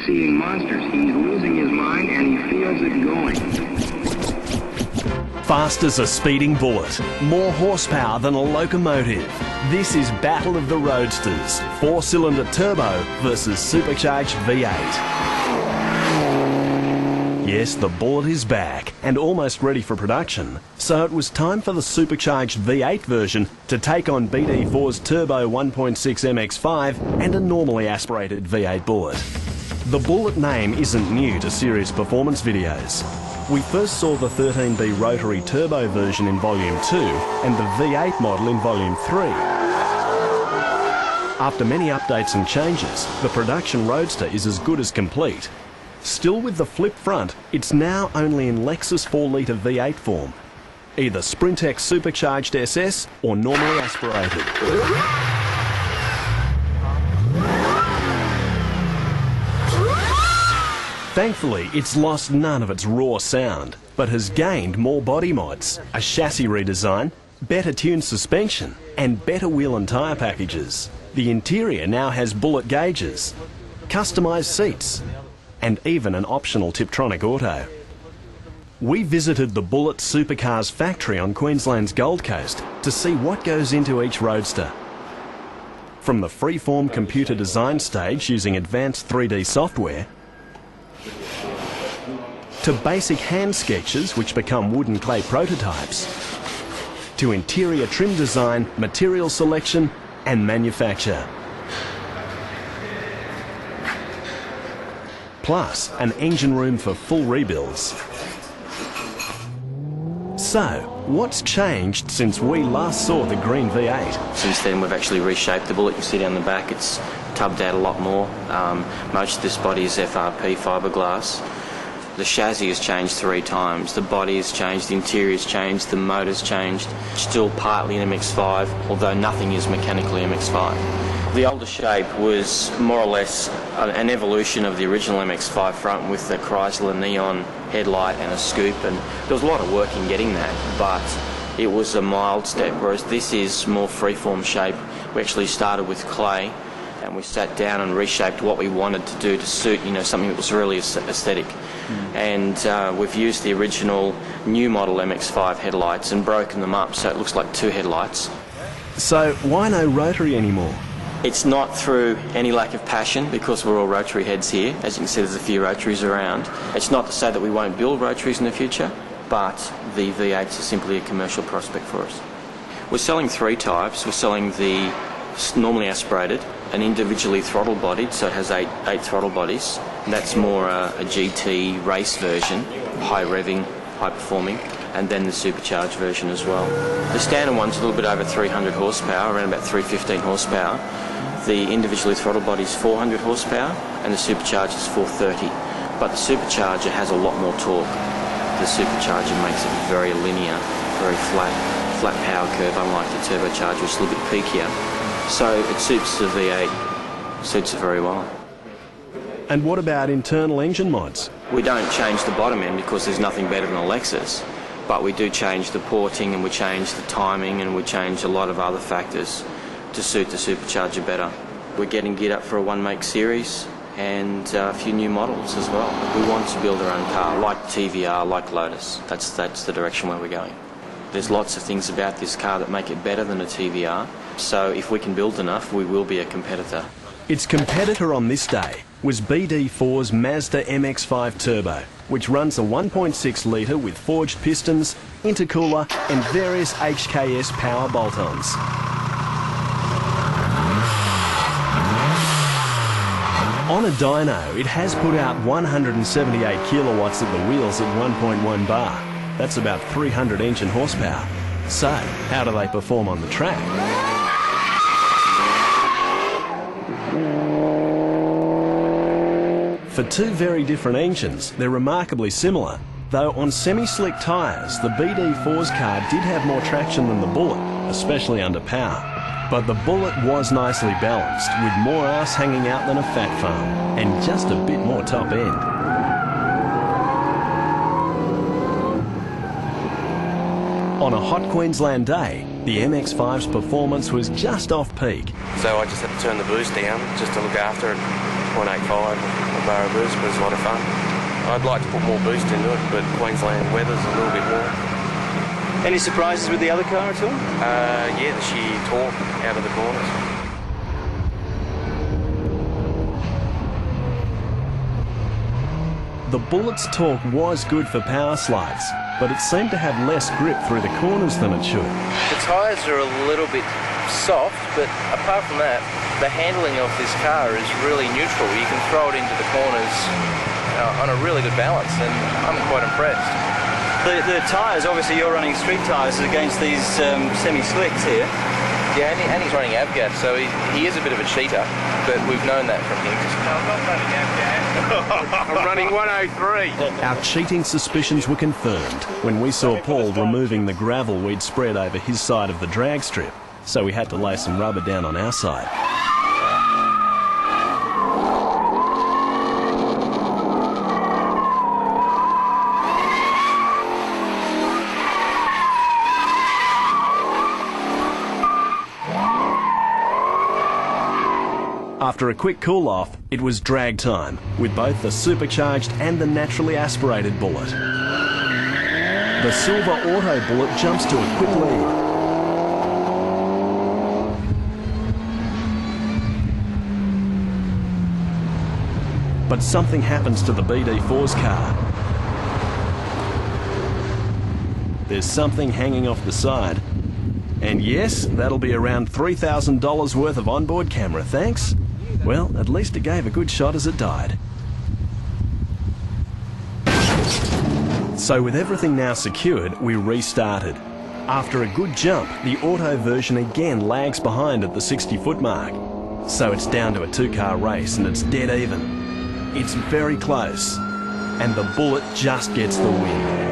seeing monsters. He's losing his mind and he feels it going. Fast as a speeding bullet, more horsepower than a locomotive. This is Battle of the Roadsters, 4-cylinder turbo versus supercharged V8. Yes, the Bullet is back and almost ready for production, so it was time for the supercharged V8 version to take on BD4's turbo 1.6 MX5 and a normally aspirated V8 Bullet. The Bullet name isn't new to series performance videos. We first saw the 13B rotary turbo version in Volume 2 and the V8 model in Volume 3. After many updates and changes, the production Roadster is as good as complete. Still with the flip front, it's now only in Lexus 4-litre V8 form, either Sprintex supercharged SS or normally aspirated. Thankfully, it's lost none of its raw sound, but has gained more body mods, a chassis redesign, better tuned suspension, and better wheel and tyre packages. The interior now has Bullet gauges, customised seats, and even an optional Tiptronic auto. We visited the Bullet Supercars factory on Queensland's Gold Coast to see what goes into each Roadster. From the freeform computer design stage using advanced 3D software, to basic hand sketches which become wood and clay prototypes, to interior trim design, material selection and manufacture. Plus an engine room for full rebuilds. So, what's changed since we last saw the green V8? Since then we've actually reshaped the Bullet. You can see down the back it's tubbed out a lot more. Most of this body is FRP fiberglass. The chassis has changed 3 times. The body has changed, the interior has changed, the motor's changed. Still partly an MX-5, although nothing is mechanically MX-5. The older shape was more or less an evolution of the original MX-5 front with the Chrysler Neon headlight and a scoop, and there was a lot of work in getting that, but it was a mild step, whereas this is more freeform shape. We actually started with clay and we sat down and reshaped what we wanted to do to suit, something that was really aesthetic. And we've used the original new model MX-5 headlights and broken them up so it looks like 2 headlights. So why no rotary anymore? It's not through any lack of passion, because we're all rotary heads here. As you can see, there's a few rotaries around. It's not to say that we won't build rotaries in the future, but the V8s are simply a commercial prospect for us. We're selling 3 types. We're selling the normally aspirated, an individually throttle bodied, so it has 8 throttle bodies. And that's more a GT race version, high revving, high performing, and then the supercharged version as well. The standard one's a little bit over 300 horsepower, around about 315 horsepower. The individually throttle body is 400 horsepower and the supercharger is 430. But the supercharger has a lot more torque. The supercharger makes it very linear, very flat power curve, unlike the turbocharger, which is a little bit peakier. So it suits the V8, suits it very well. And what about internal engine mods? We don't change the bottom end because there's nothing better than a Lexus, but we do change the porting and we change the timing and we change a lot of other factors to suit the supercharger better. We're getting geared up for a 1-make series and a few new models as well. We want to build our own car, like TVR, like Lotus. That's the direction where we're going. There's lots of things about this car that make it better than a TVR, so if we can build enough, we will be a competitor. Its competitor on this day was BD4's Mazda MX-5 Turbo, which runs a 1.6 litre with forged pistons, intercooler and various HKS power bolt-ons. On a dyno, it has put out 178 kilowatts at the wheels at 1.1 bar. That's about 300 engine horsepower. So, how do they perform on the track? For 2 very different engines, they're remarkably similar, though on semi-slick tyres, the BD4's car did have more traction than the Bullet, especially under power. But the Bullet was nicely balanced, with more arse hanging out than a fat farm, and just a bit more top end. On a hot Queensland day, the MX-5's performance was just off peak. So I just had to turn the boost down just to look after it, 0.85. bar of boost, but it's a lot of fun. I'd like to put more boost into it, but Queensland weather's a little bit warm. Any surprises with the other car at all? Yeah, the sheer torque out of the corners. The Bullet's torque was good for power slides, but it seemed to have less grip through the corners than it should. The tyres are a little bit soft, but apart from that, the handling of this car is really neutral. You can throw it into the corners on a really good balance, and I'm quite impressed. The tyres, obviously you're running street tyres against these semi-slicks here. Yeah, and he's running Avgas, so he is a bit of a cheater, but we've known that from him. No, I'm not running Avgas. I'm running 103. Our cheating suspicions were confirmed when we saw Paul removing the gravel we'd spread over his side of the drag strip, so we had to lay some rubber down on our side. After a quick cool-off, it was drag time, with both the supercharged and the naturally aspirated Bullet. The Silver Auto Bullet jumps to a quick lead. But something happens to the BD4's car. There's something hanging off the side. And yes, that'll be around $3,000 worth of onboard camera, thanks. Well, at least it gave a good shot as it died. So with everything now secured, we restarted. After a good jump, the auto version again lags behind at the 60-foot mark. So it's down to a two-car race and it's dead even. It's very close. And the Bullet just gets the win.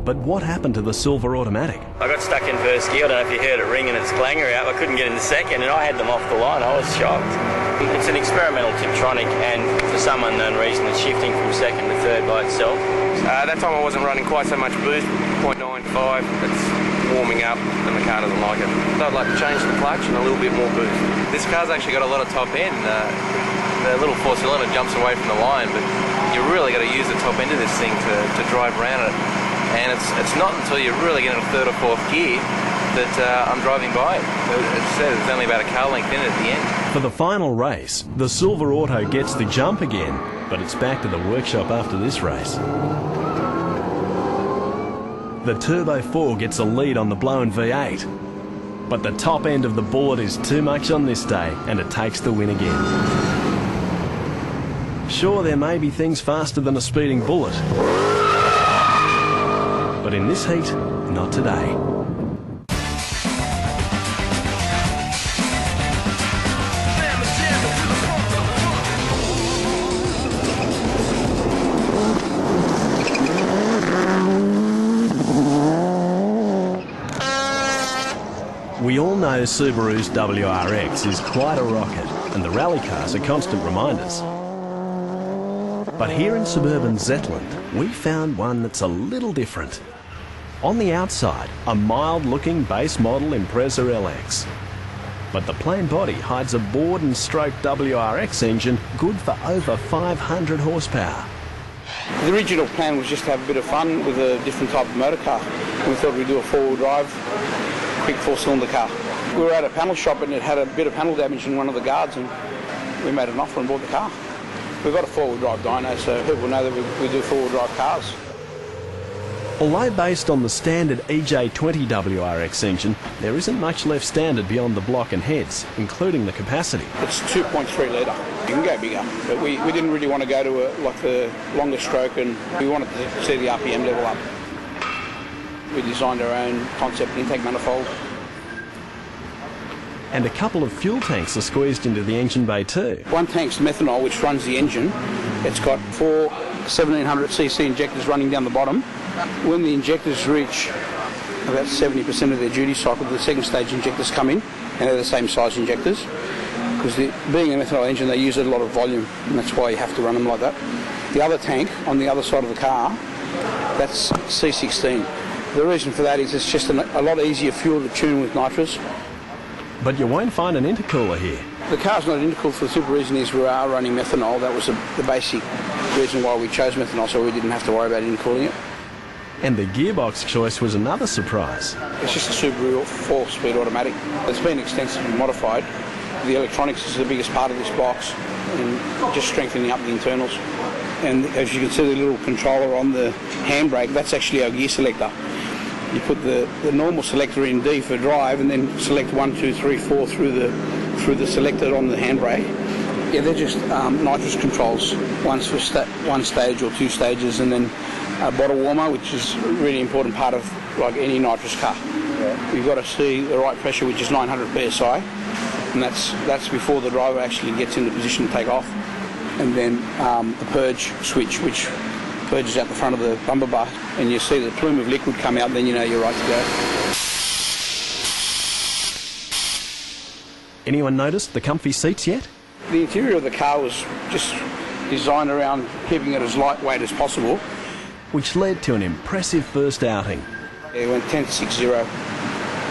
But what happened to the Silver Automatic? I got stuck in first gear. I don't know if you heard it ringing its clanger out. I couldn't get in the second and I had them off the line. I was shocked. It's an experimental Tiptronic and for some unknown reason it's shifting from second to third by itself. That time I wasn't running quite so much boost, 0.95. It's warming up and the car doesn't like it. So I'd like to change the clutch and a little bit more boost. This car's actually got a lot of top end. The little four-cylinder jumps away from the line, but you really got to use the top end of this thing to drive around it. And it's not until you really get in a third or fourth gear that I'm driving by it. It says it's only about a car length in at the end. For the final race, the Silver Auto gets the jump again, but it's back to the workshop after this race. The Turbo 4 gets a lead on the blown V8, but the top end of the Bullet is too much on this day, and it takes the win again. Sure, there may be things faster than a speeding Bullet, but in this heat, not today. We all know Subaru's WRX is quite a rocket, and the rally cars are constant reminders. But here in suburban Zetland, we found one that's a little different. On the outside, a mild-looking base model Impreza LX. But the plain body hides a bored and stroked WRX engine good for over 500 horsepower. The original plan was just to have a bit of fun with a different type of motor car. We thought we'd do a four-wheel drive, quick four-cylinder car. We were at a panel shop and it had a bit of panel damage in one of the guards and we made an offer and bought the car. We've got a four-wheel drive dyno, so people know that we do four-wheel drive cars. Although based on the standard EJ20 WRX engine, there isn't much left standard beyond the block and heads, including the capacity. It's 2.3 litre. You can go bigger, but we didn't really want to go to the longer stroke, and we wanted to see the RPM level up. We designed our own concept intake manifold. And a couple of fuel tanks are squeezed into the engine bay too. One tank's methanol, which runs the engine. It's got four 1700cc injectors running down the bottom. When the injectors reach about 70% of their duty cycle, the second stage injectors come in, and they're the same size injectors. Because being a methanol engine, they use a lot of volume, and that's why you have to run them like that. The other tank on the other side of the car, that's C16. The reason for that is it's just a lot easier fuel to tune with nitrous. But you won't find an intercooler here. The car's not intercooled for the simple reason is we are running methanol. That was the basic reason why we chose methanol, so we didn't have to worry about intercooling it. And the gearbox choice was another surprise. It's just a Subaru 4-speed automatic. It's been extensively modified. The electronics is the biggest part of this box, and just strengthening up the internals. And as you can see, the little controller on the handbrake, that's actually our gear selector. You put the normal selector in D for drive, and then select 1, 2, 3, 4 through the selector on the handbrake. Yeah, they're just nitrous controls. One's for one stage or 2 stages, and then a bottle warmer, which is a really important part of like any nitrous car. Yeah. You've got to see the right pressure, which is 900 psi, and that's before the driver actually gets into position to take off. And then the purge switch, which purges out the front of the bumper bar, and you see the plume of liquid come out, then you know you're right to go. Anyone noticed the comfy seats yet? The interior of the car was just designed around keeping it as lightweight as possible. Which led to an impressive first outing. It went 10.60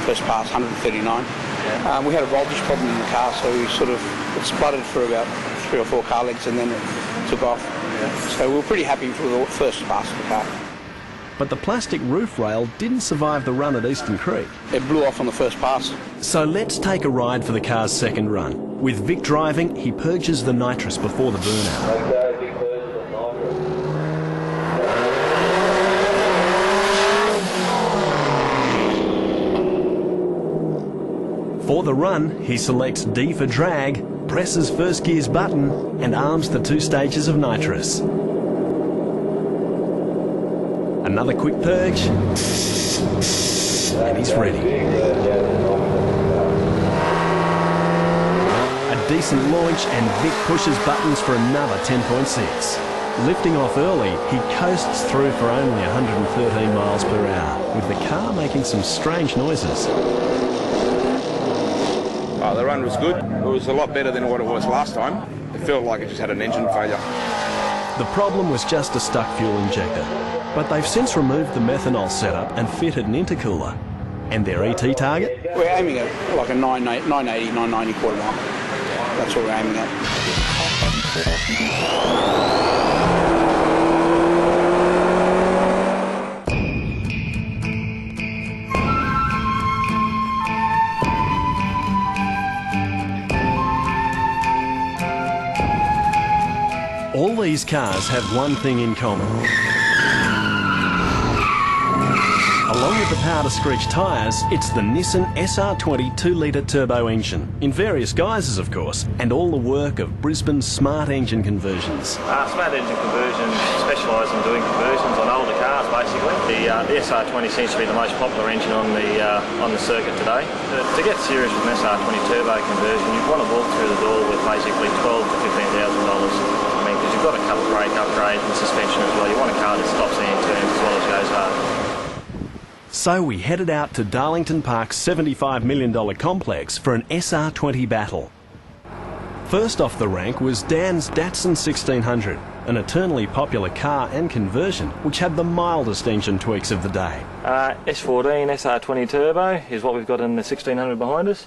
first pass, 139. Yeah. We had a voltage problem in the car, so we it spluttered for about 3 or 4 car lengths and then it took off. Yeah. So we were pretty happy for the first pass of the car. But the plastic roof rail didn't survive the run at Eastern Creek. It blew off on the first pass. So let's take a ride for the car's second run. With Vic driving, he purges the nitrous before the burnout. For the run, he selects D for drag, presses first gear's button, and arms the 2 stages of nitrous. Another quick purge, and he's ready. A decent launch, and Vic pushes buttons for another 10.6. Lifting off early, he coasts through for only 113 miles per hour, with the car making some strange noises. The run was good. It was a lot better than what it was last time. It felt like it just had an engine failure. The problem was just a stuck fuel injector, but they've since removed the methanol setup and fitted an intercooler. And their ET target? We're aiming at like a 980, 990 quarter mile. That's what we're aiming at. All these cars have one thing in common. Along with the power to screech tyres, it's the Nissan SR20 2-litre turbo engine, in various guises of course, and all the work of Brisbane's smart engine conversions. Smart engine conversions specialise in doing conversions on older cars basically. The SR20 seems to be the most popular engine on the circuit today. To get serious with an SR20 turbo conversion, you want to walk through the door with basically $12,000 to $15,000. Because you've got a couple of brake upgrades and suspension as well. You want a car that stops and turns as well as goes hard. So we headed out to Darlington Park's $75 million complex for an SR20 battle. First off the rank was Dan's Datsun 1600, an eternally popular car and conversion which had the mildest engine tweaks of the day. S14 SR20 Turbo is what we've got in the 1600 behind us.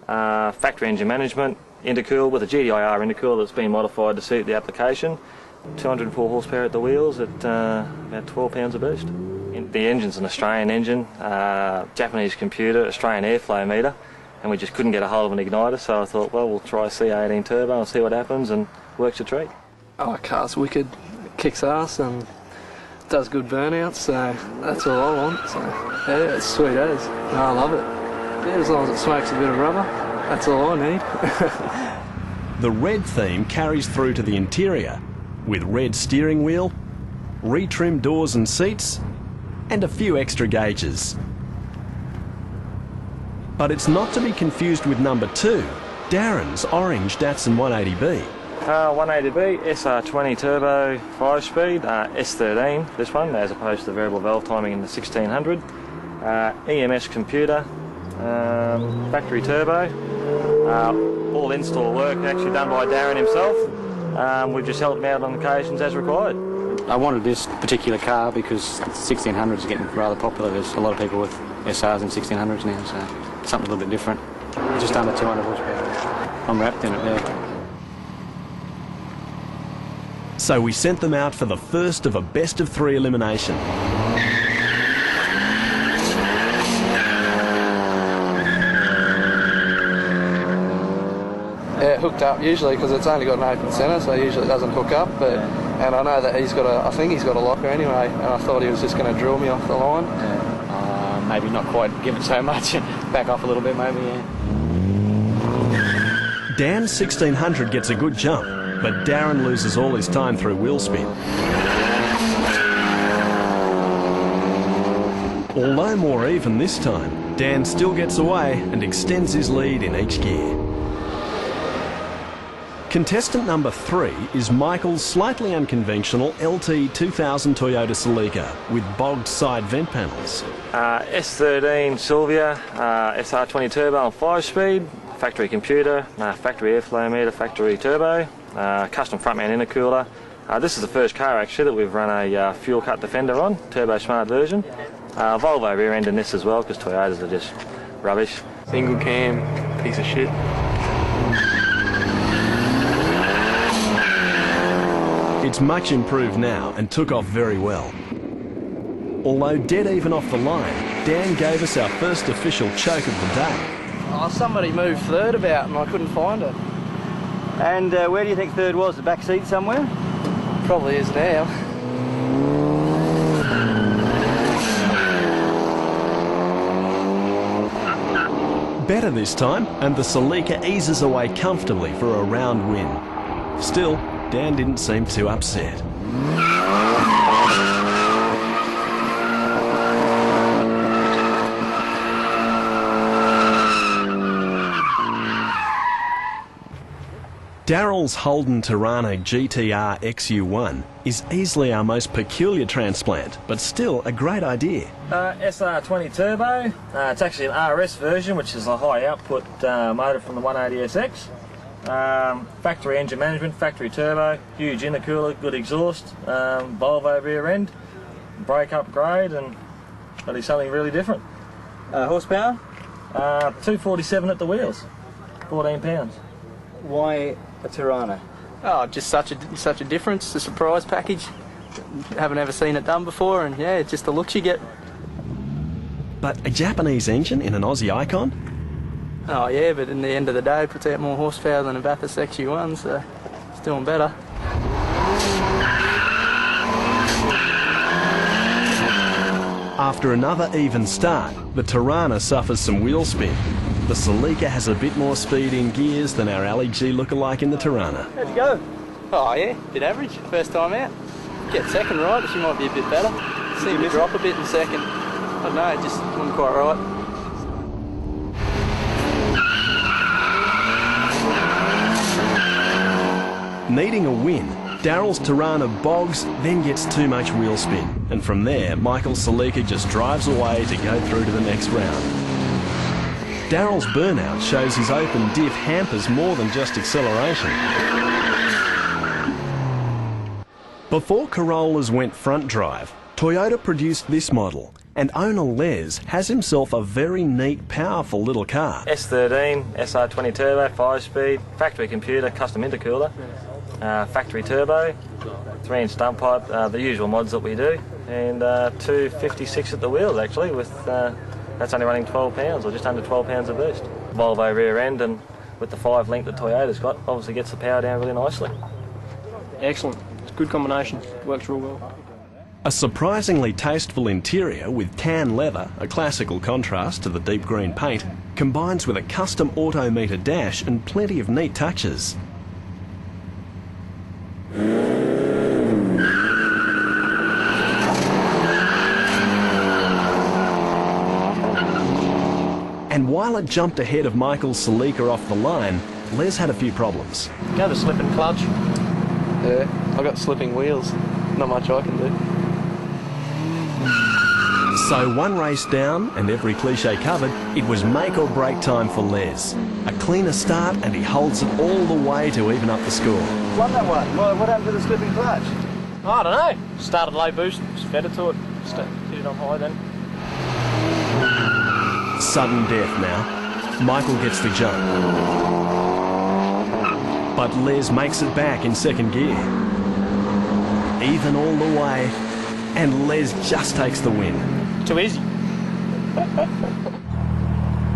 Factory engine management, intercooled with a GDIR intercooler that's been modified to suit the application. 204 horsepower at the wheels at about 12 pounds of boost. The engine's an Australian engine, Japanese computer, Australian airflow meter, and we just couldn't get a hold of an igniter, so I thought, well, we'll try a C18 turbo and see what happens, and works a treat. Oh, the car's wicked, it kicks ass and does good burnouts, so that's all I want. So yeah, it's sweet as. No, I love it. Yeah, as long as it smokes a bit of rubber, that's all I need. The red theme carries through to the interior, with red steering wheel, retrimmed doors and seats, and a few extra gauges. But it's not to be confused with number 2, Darren's orange Datsun 180B. 180B, SR20 Turbo 5-speed, S13, this one, as opposed to the variable valve timing in the 1600. EMS computer, factory turbo, all install work actually done by Darren himself. We've just helped him out on occasions as required. I wanted this particular car because 1600s is getting rather popular. There's a lot of people with SRs and 1600s now, so something a little bit different. Just under 200 horsepower. I'm wrapped in it, yeah. So we sent them out for the first of a best-of-3 elimination. Yeah, hooked up usually because it's only got an open centre, so usually it doesn't hook up. But and I know that I think he's got a locker anyway, and I thought he was just going to drill me off the line. Yeah. Maybe not quite give it so much, back off a little bit maybe, yeah. Dan's 1600 gets a good jump, but Darren loses all his time through wheel spin. Although more even this time, Dan still gets away and extends his lead in each gear. Contestant number 3 is Michael's slightly unconventional LT 2000 Toyota Celica with bogged side vent panels. S13 Sylvia, SR20 turbo on 5-speed, factory computer, factory airflow meter, factory turbo, custom frontman intercooler. This is the first car actually that we've run a fuel cut Defender on, turbo smart version. Volvo rear end in this as well because Toyotas are just rubbish. Single cam, piece of shit. It's much improved now and took off very well. Although dead even off the line, Dan gave us our first official choke of the day. Oh, somebody moved third about and I couldn't find it. And where do you think third was? The back seat somewhere? Probably is now. Better this time, and the Celica eases away comfortably for a round win. Still, Dan didn't seem too upset. Darryl's Holden Tirana GTR XU1 is easily our most peculiar transplant, but still a great idea. SR20 turbo, it's actually an RS version, which is a high output motor from the 180SX. Factory engine management, factory turbo, huge intercooler, good exhaust, Volvo rear end, brake upgrade, and that is something really different. Horsepower? 247 at the wheels, 14 pounds. Why a Tirana? Oh, just such a difference, a surprise package. Haven't ever seen it done before, and yeah, it's just the looks you get. But a Japanese engine in an Aussie Icon? Oh yeah, but in the end of the day, it puts out more horsepower than a Bathurst XU1, so it's doing better. After another even start, the Tirana suffers some wheel spin. The Celica has a bit more speed in gears than our Ali G lookalike in the Tirana. How'd you go? Oh yeah, bit average, first time out. Get second right, but she might be a bit better. Seemed to drop a bit in second. I don't know, it just wasn't quite right. Needing a win, Darryl's Tirana bogs, then gets too much wheel spin. And from there, Michael's Celica just drives away to go through to the next round. Darryl's burnout shows his open diff hampers more than just acceleration. Before Corollas went front drive, Toyota produced this model, and owner Les has himself a very neat, powerful little car. S13, SR20 turbo, 5-speed, factory computer, custom intercooler, factory turbo, 3-inch stump pipe, the usual mods that we do, and 256 at the wheels actually, with that's only running 12 pounds, or just under 12 pounds of boost. Volvo rear end, and with the 5-link that Toyota's got, obviously gets the power down really nicely. Excellent. It's a good combination. Works real well. A surprisingly tasteful interior with tan leather, a classical contrast to the deep green paint, combines with a custom autometer dash and plenty of neat touches. And while it jumped ahead of Michael's Celica off the line, Les had a few problems. Go to slip and clutch. Yeah, I got slipping wheels. Not much I can do. So one race down and every cliche covered, it was make or break time for Les. A cleaner start and he holds it all the way to even up the score. Won that one. What happened to the slipping clutch? I don't know. Started low boost, just fed it to it. Just hit it on high then. Sudden death now. Michael gets the jump. But Les makes it back in second gear. Even all the way, and Les just takes the win. Too easy.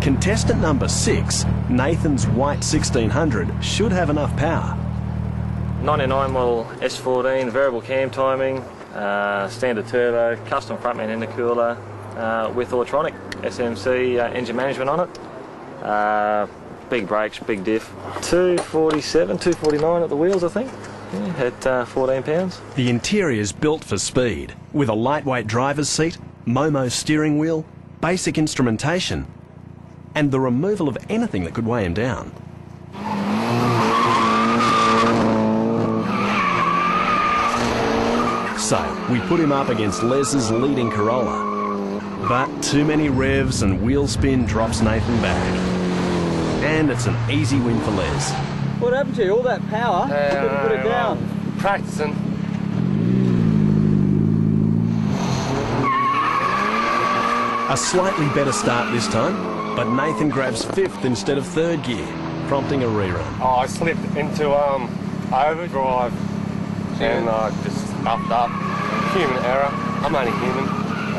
Contestant number 6, Nathan's white 1600, should have enough power. 99 model S14, variable cam timing, standard turbo, custom frontman intercooler with Autronic SMC engine management on it. Big brakes, big diff. 247, 249 at the wheels, I think, at 14 pounds. The interior's built for speed, with a lightweight driver's seat, Momo steering wheel, basic instrumentation, and the removal of anything that could weigh him down. So, we put him up against Les's leading Corolla. But too many revs and wheel spin drops Nathan back. And it's an easy win for Les. What happened to you? All that power? You couldn't put it down. Practicing. A slightly better start this time, but Nathan grabs 5th instead of 3rd gear, prompting a rerun. Oh, I slipped into overdrive and I just upped up. Human error. I'm only human.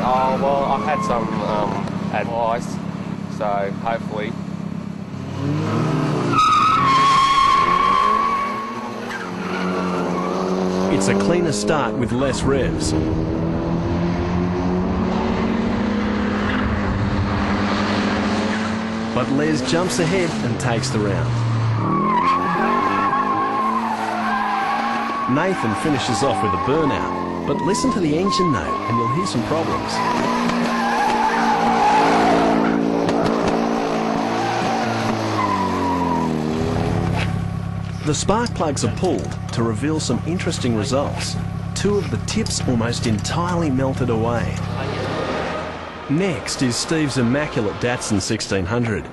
Oh, well, I've had some advice, so hopefully. It's a cleaner start with less revs. But Les jumps ahead and takes the round. Nathan finishes off with a burnout, but listen to the engine note and you'll hear some problems. The spark plugs are pulled to reveal some interesting results. 2 of the tips almost entirely melted away. Next is Steve's immaculate Datsun 1600.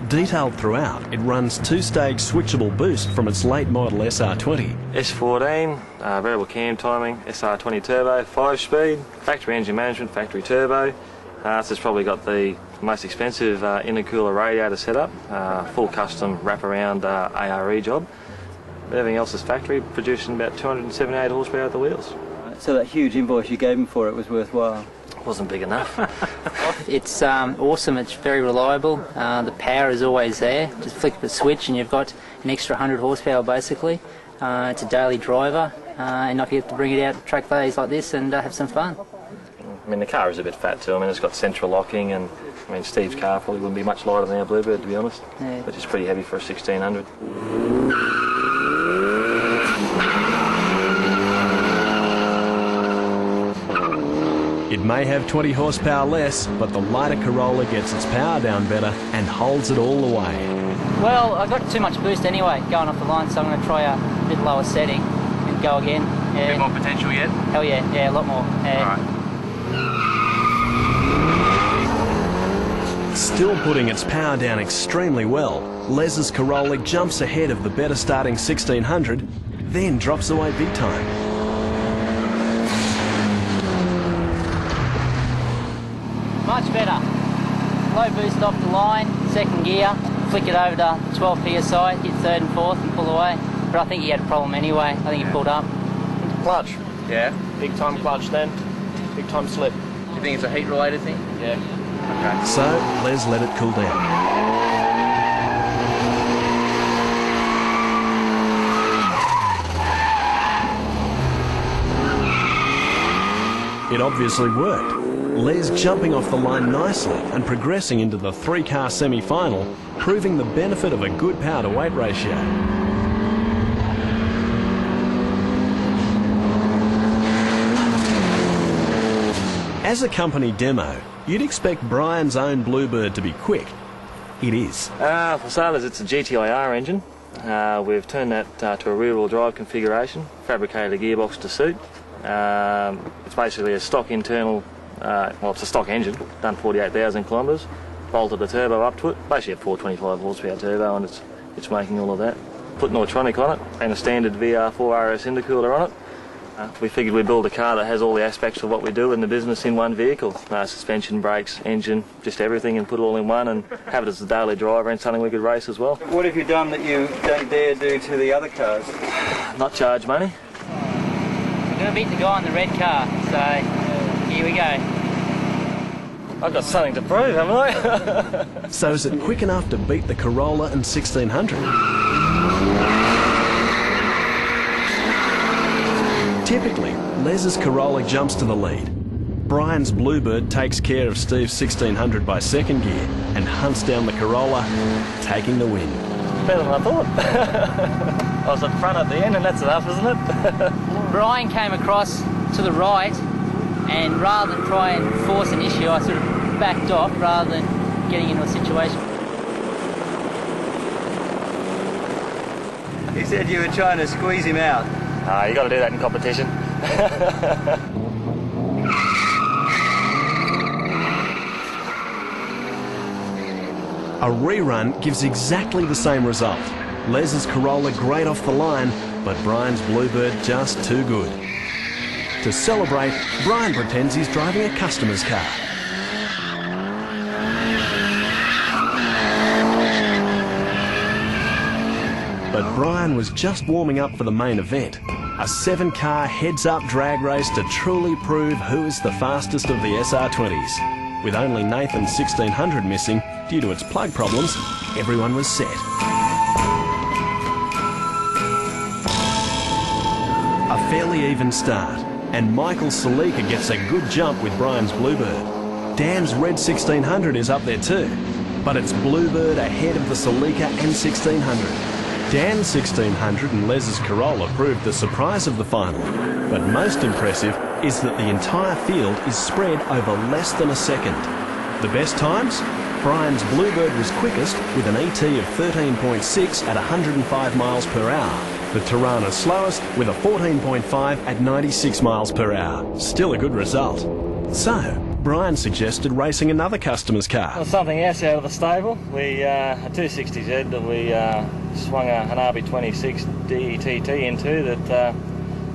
Detailed throughout, it runs 2-stage switchable boost from its late model SR20. S14, variable cam timing, SR20 turbo, 5-speed, factory engine management, factory turbo. This has probably got the most expensive intercooler radiator setup, full custom wraparound ARE job. Everything else is factory, producing about 278 horsepower at the wheels. So that huge invoice you gave him for it was worthwhile? Wasn't big enough. It's awesome, it's very reliable, the power is always there, just flick the switch and you've got an extra 100 horsepower basically. It's a daily driver and I get to bring it out track days like this and have some fun. I mean, the car is a bit fat too. I mean, it's got central locking, and I mean, Steve's car probably wouldn't be much lighter than our Bluebird, to be honest. Yeah. Which is pretty heavy for a 1600. It may have 20 horsepower less, but the lighter Corolla gets its power down better and holds it all the way. Well, I got too much boost anyway going off the line, so I'm going to try a bit lower setting and go again. Yeah. A bit more potential yet? Hell yeah, a lot more. Yeah. All right. Still putting its power down extremely well, Les's Corolla jumps ahead of the better starting 1600, then drops away big time. Much better. Low boost off the line, second gear, flick it over to 12 psi, hit 3rd and 4th and pull away. But I think he had a problem anyway. I think he pulled up. Clutch. Yeah. Big time clutch then. Big time slip. Do you think it's a heat related thing? Yeah. Okay. So Les let it cool down. It obviously worked. Les jumping off the line nicely and progressing into the 3-car semi-final, proving the benefit of a good power to weight ratio. As a company demo, you'd expect Brian's own Bluebird to be quick. It is. For starters, it's a GTIR engine. We've turned that to a rear-wheel drive configuration, fabricated a gearbox to suit. It's basically a stock internal, well, it's a stock engine, done 48,000 kilometres, bolted a turbo up to it, basically a 425 horsepower turbo, and it's making all of that. Put an Autronic on it and a standard VR4 RS intercooler on it. We figured we'd build a car that has all the aspects of what we do in the business in one vehicle. Suspension, brakes, engine, just everything, and put it all in one and have it as a daily driver and something we could race as well. What have you done that you don't dare do to the other cars? Not charge money. We're going to beat the guy in the red car, so here we go. I've got something to prove, haven't I? So is it quick enough to beat the Corolla and 1600? Typically, Les's Corolla jumps to the lead. Brian's Bluebird takes care of Steve's 1600 by second gear and hunts down the Corolla, taking the win. Better than I thought. I was at front at the end, and that's enough, isn't it? Brian came across to the right, and rather than try and force an issue, I sort of backed off rather than getting into a situation. He said you were trying to squeeze him out. You got to do that in competition. A rerun gives exactly the same result. Les's Corolla great off the line, but Brian's Bluebird just too good. To celebrate, Brian pretends he's driving a customer's car. But Brian was just warming up for the main event, a 7-car heads-up drag race to truly prove who is the fastest of the SR20s. With only Nathan's 1600 missing due to its plug problems, everyone was set. A fairly even start, and Michael Salika gets a good jump with Brian's Bluebird. Dan's red 1600 is up there too, but it's Bluebird ahead of the Salika and 1600. Dan's 1600 and Les's Corolla proved the surprise of the final, but most impressive is that the entire field is spread over less than a second. The best times? Brian's Bluebird was quickest with an ET of 13.6 at 105 miles per hour. The Tirana slowest with a 14.5 at 96 miles per hour. Still a good result. So, Brian suggested racing another customer's car. Well, something else out of the stable. We a 260Z that we swung an RB26 DETT into that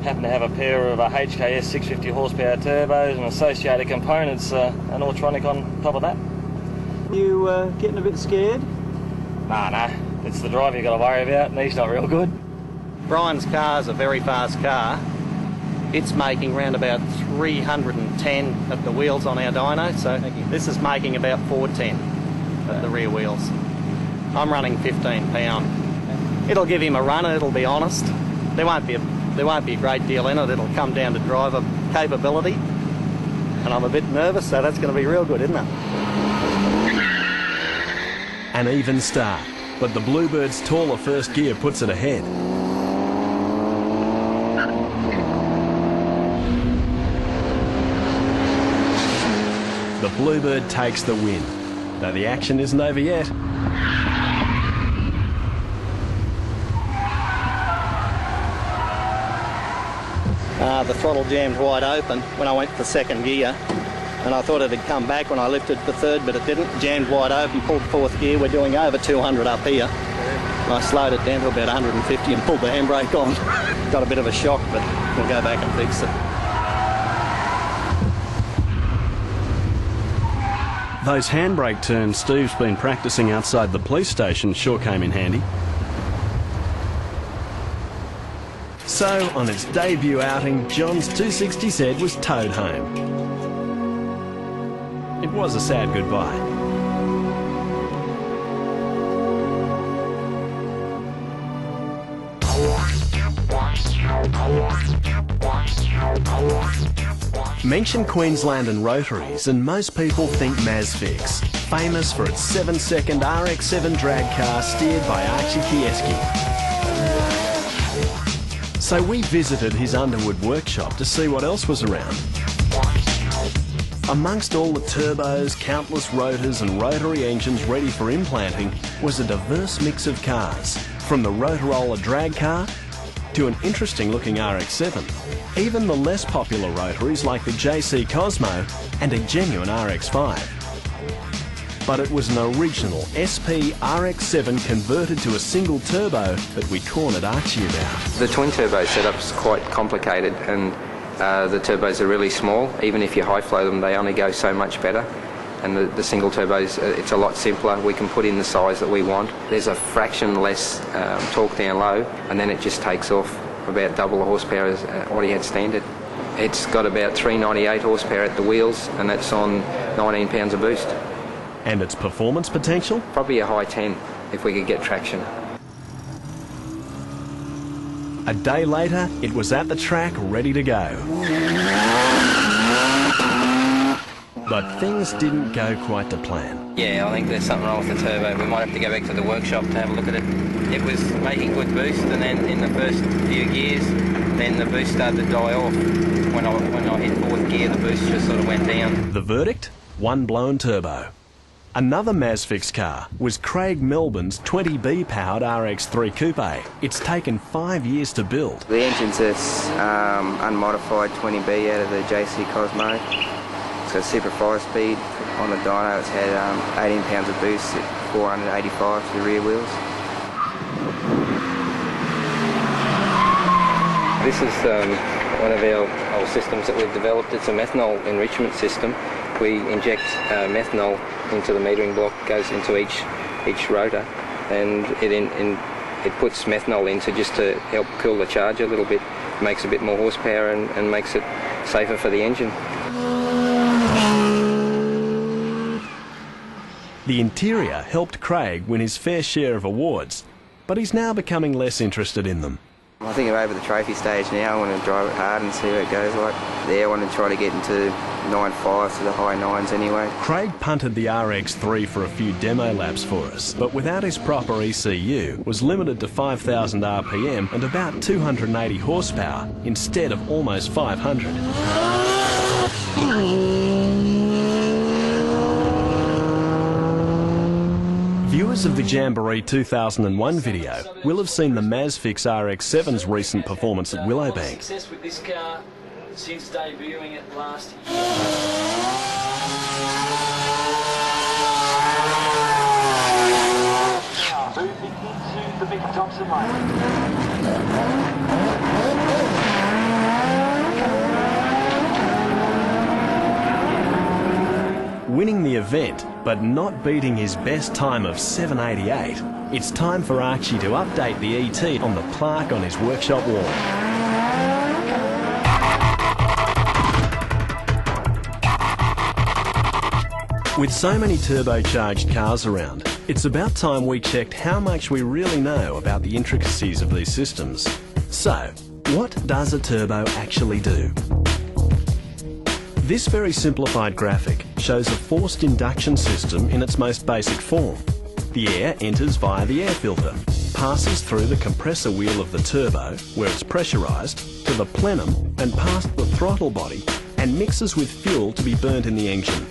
happened to have a pair of HKS 650 horsepower turbos and associated components, an Autronic on top of that. You getting a bit scared? Nah, it's the driver you've got to worry about, and he's not real good. Brian's car's a very fast car. It's making around about 310 at the wheels on our dyno, so this is making about 410 at the rear wheels. I'm running 15 pound. It'll give him a run, it'll be honest. There won't be a great deal in it. It'll come down to driver capability, and I'm a bit nervous, so that's going to be real good, isn't it? An even start, but the Bluebird's taller first gear puts it ahead. The Bluebird takes the win, though the action isn't over yet. The throttle jammed wide open when I went for second gear, and I thought it had come back when I lifted for third, but it didn't. Jammed wide open, pulled fourth gear. We're doing over 200 up here. I slowed it down to about 150 and pulled the handbrake on. Got a bit of a shock, but we'll go back and fix it. Those handbrake turns Steve's been practicing outside the police station sure came in handy. So, on its debut outing, John's 260Z was towed home. It was a sad goodbye. Mention Queensland and Rotaries and most people think Mazfix, famous for its 7-second RX-7 drag car steered by Archie Kieski. So we visited his Underwood workshop to see what else was around. Amongst all the turbos, countless rotors and rotary engines ready for implanting was a diverse mix of cars, from the Rotorola drag car to an interesting looking RX-7. Even the less popular rotaries like the JC Cosmo and a genuine RX-5. but it was an original SP RX-7 converted to a single turbo that we cornered Archie about. The twin turbo setup's quite complicated, and the turbos are really small. Even if you high flow them, they only go so much better. And the single turbos, it's a lot simpler. We can put in the size that we want. There's a fraction less torque down low, and then it just takes off about double the horsepower as what he had standard. It's got about 398 horsepower at the wheels, and that's on 19 pounds of boost. And its performance potential? Probably a high 10 if we could get traction. A day later, it was at the track ready to go. But things didn't go quite to plan. Yeah, I think there's something wrong with the turbo. We might have to go back to the workshop to have a look at it. It was making good boost, and then in the first few gears, then the boost started to die off. When I hit fourth gear, the boost just sort of went down. The verdict? One blown turbo. Another Mazfix car was Craig Melbourne's 20B powered RX-3 Coupe. It's taken 5 years to build. The engine's this unmodified 20B out of the JC Cosmo. It's got super 5-speed on the dyno. It's had 18 pounds of boost at 485 to the rear wheels. This is one of our systems that we've developed. It's a methanol enrichment system. We inject methanol into the metering block, goes into each rotor, and it puts methanol into just to help cool the charger a little bit, makes a bit more horsepower and makes it safer for the engine. The interior helped Craig win his fair share of awards, but he's now becoming less interested in them. I think I'm over the trophy stage now. I want to drive it hard and see what it goes like. There, I want to try to get into 9.5s to the high 9s anyway. Craig punted the RX-3 for a few demo laps for us, but without his proper ECU, was limited to 5,000 RPM and about 280 horsepower instead of almost 500. Viewers of the Jamboree 2001 video will have seen the Mazfix RX-7's recent performance at Willowbank. Success with this car since debuting it last year. Moving into the Mick Thompson lane. Winning the event, but not beating his best time of 7:88, it's time for Archie to update the ET on the plaque on his workshop wall. With so many turbocharged cars around, it's about time we checked how much we really know about the intricacies of these systems. So, what does a turbo actually do? This very simplified graphic shows a forced induction system in its most basic form. The air enters via the air filter, passes through the compressor wheel of the turbo, where it's pressurised, to the plenum and past the throttle body, and mixes with fuel to be burnt in the engine.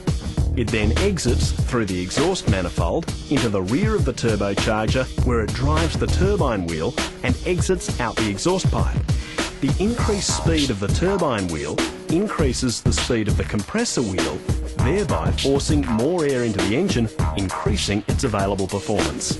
It then exits through the exhaust manifold into the rear of the turbocharger, where it drives the turbine wheel and exits out the exhaust pipe. The increased speed of the turbine wheel increases the speed of the compressor wheel, thereby forcing more air into the engine, increasing its available performance.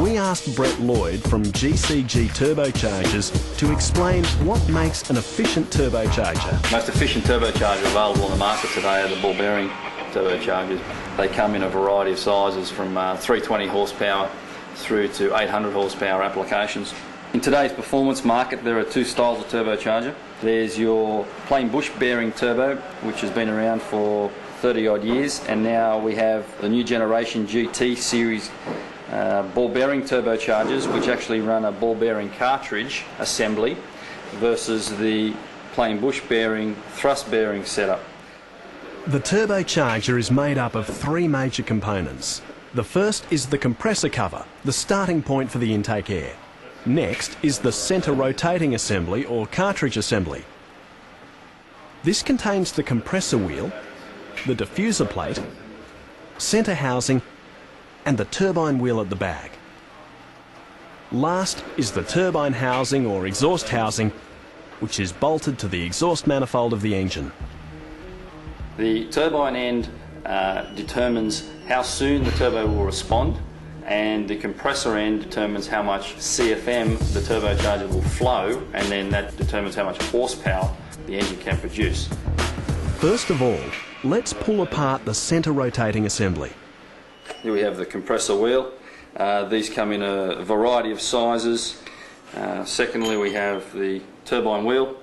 We asked Brett Lloyd from GCG Turbochargers to explain what makes an efficient turbocharger. The most efficient turbocharger available on the market today are the ball bearing turbochargers. They come in a variety of sizes from 320 horsepower through to 800 horsepower applications. In today's performance market, there are two styles of turbocharger. There's your plain bush bearing turbo, which has been around for 30 odd years, and now we have the new generation GT series ball bearing turbochargers, which actually run a ball bearing cartridge assembly versus the plain bush bearing thrust bearing setup. The turbocharger is made up of three major components. The first is the compressor cover, the starting point for the intake air. Next is the centre rotating assembly or cartridge assembly. This contains the compressor wheel, the diffuser plate, centre housing and the turbine wheel at the back. Last is the turbine housing or exhaust housing, which is bolted to the exhaust manifold of the engine. The turbine end determines how soon the turbo will respond, and the compressor end determines how much CFM the turbocharger will flow, and then that determines how much horsepower the engine can produce. First of all, let's pull apart the centre rotating assembly. Here we have the compressor wheel. These come in a variety of sizes. Secondly, we have the turbine wheel.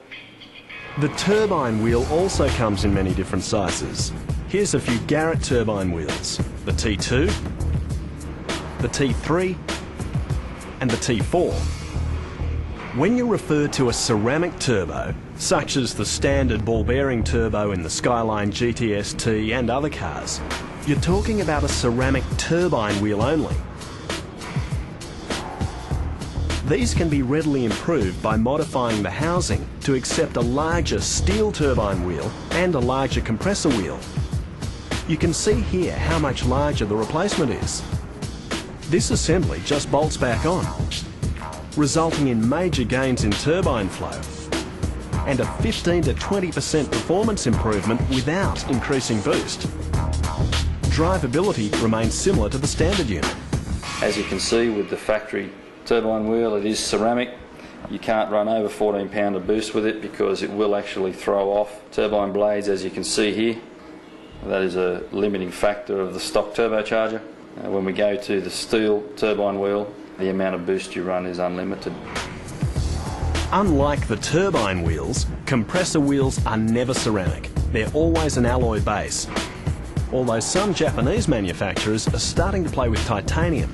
The turbine wheel also comes in many different sizes. Here's a few Garrett turbine wheels: the T2, the T3 and the T4. When you refer to a ceramic turbo, such as the standard ball bearing turbo in the Skyline GTS-T and other cars, you're talking about a ceramic turbine wheel only. These can be readily improved by modifying the housing to accept a larger steel turbine wheel and a larger compressor wheel. You can see here how much larger the replacement is. This assembly just bolts back on, resulting in major gains in turbine flow and a 15 to 20% performance improvement without increasing boost. Drivability remains similar to the standard unit. As you can see with the factory turbine wheel, it is ceramic. You can't run over 14 pound of boost with it because it will actually throw off turbine blades, as you can see here. That is a limiting factor of the stock turbocharger. When we go to the steel turbine wheel, the amount of boost you run is unlimited. Unlike the turbine wheels, compressor wheels are never ceramic. They're always an alloy base. Although some Japanese manufacturers are starting to play with titanium.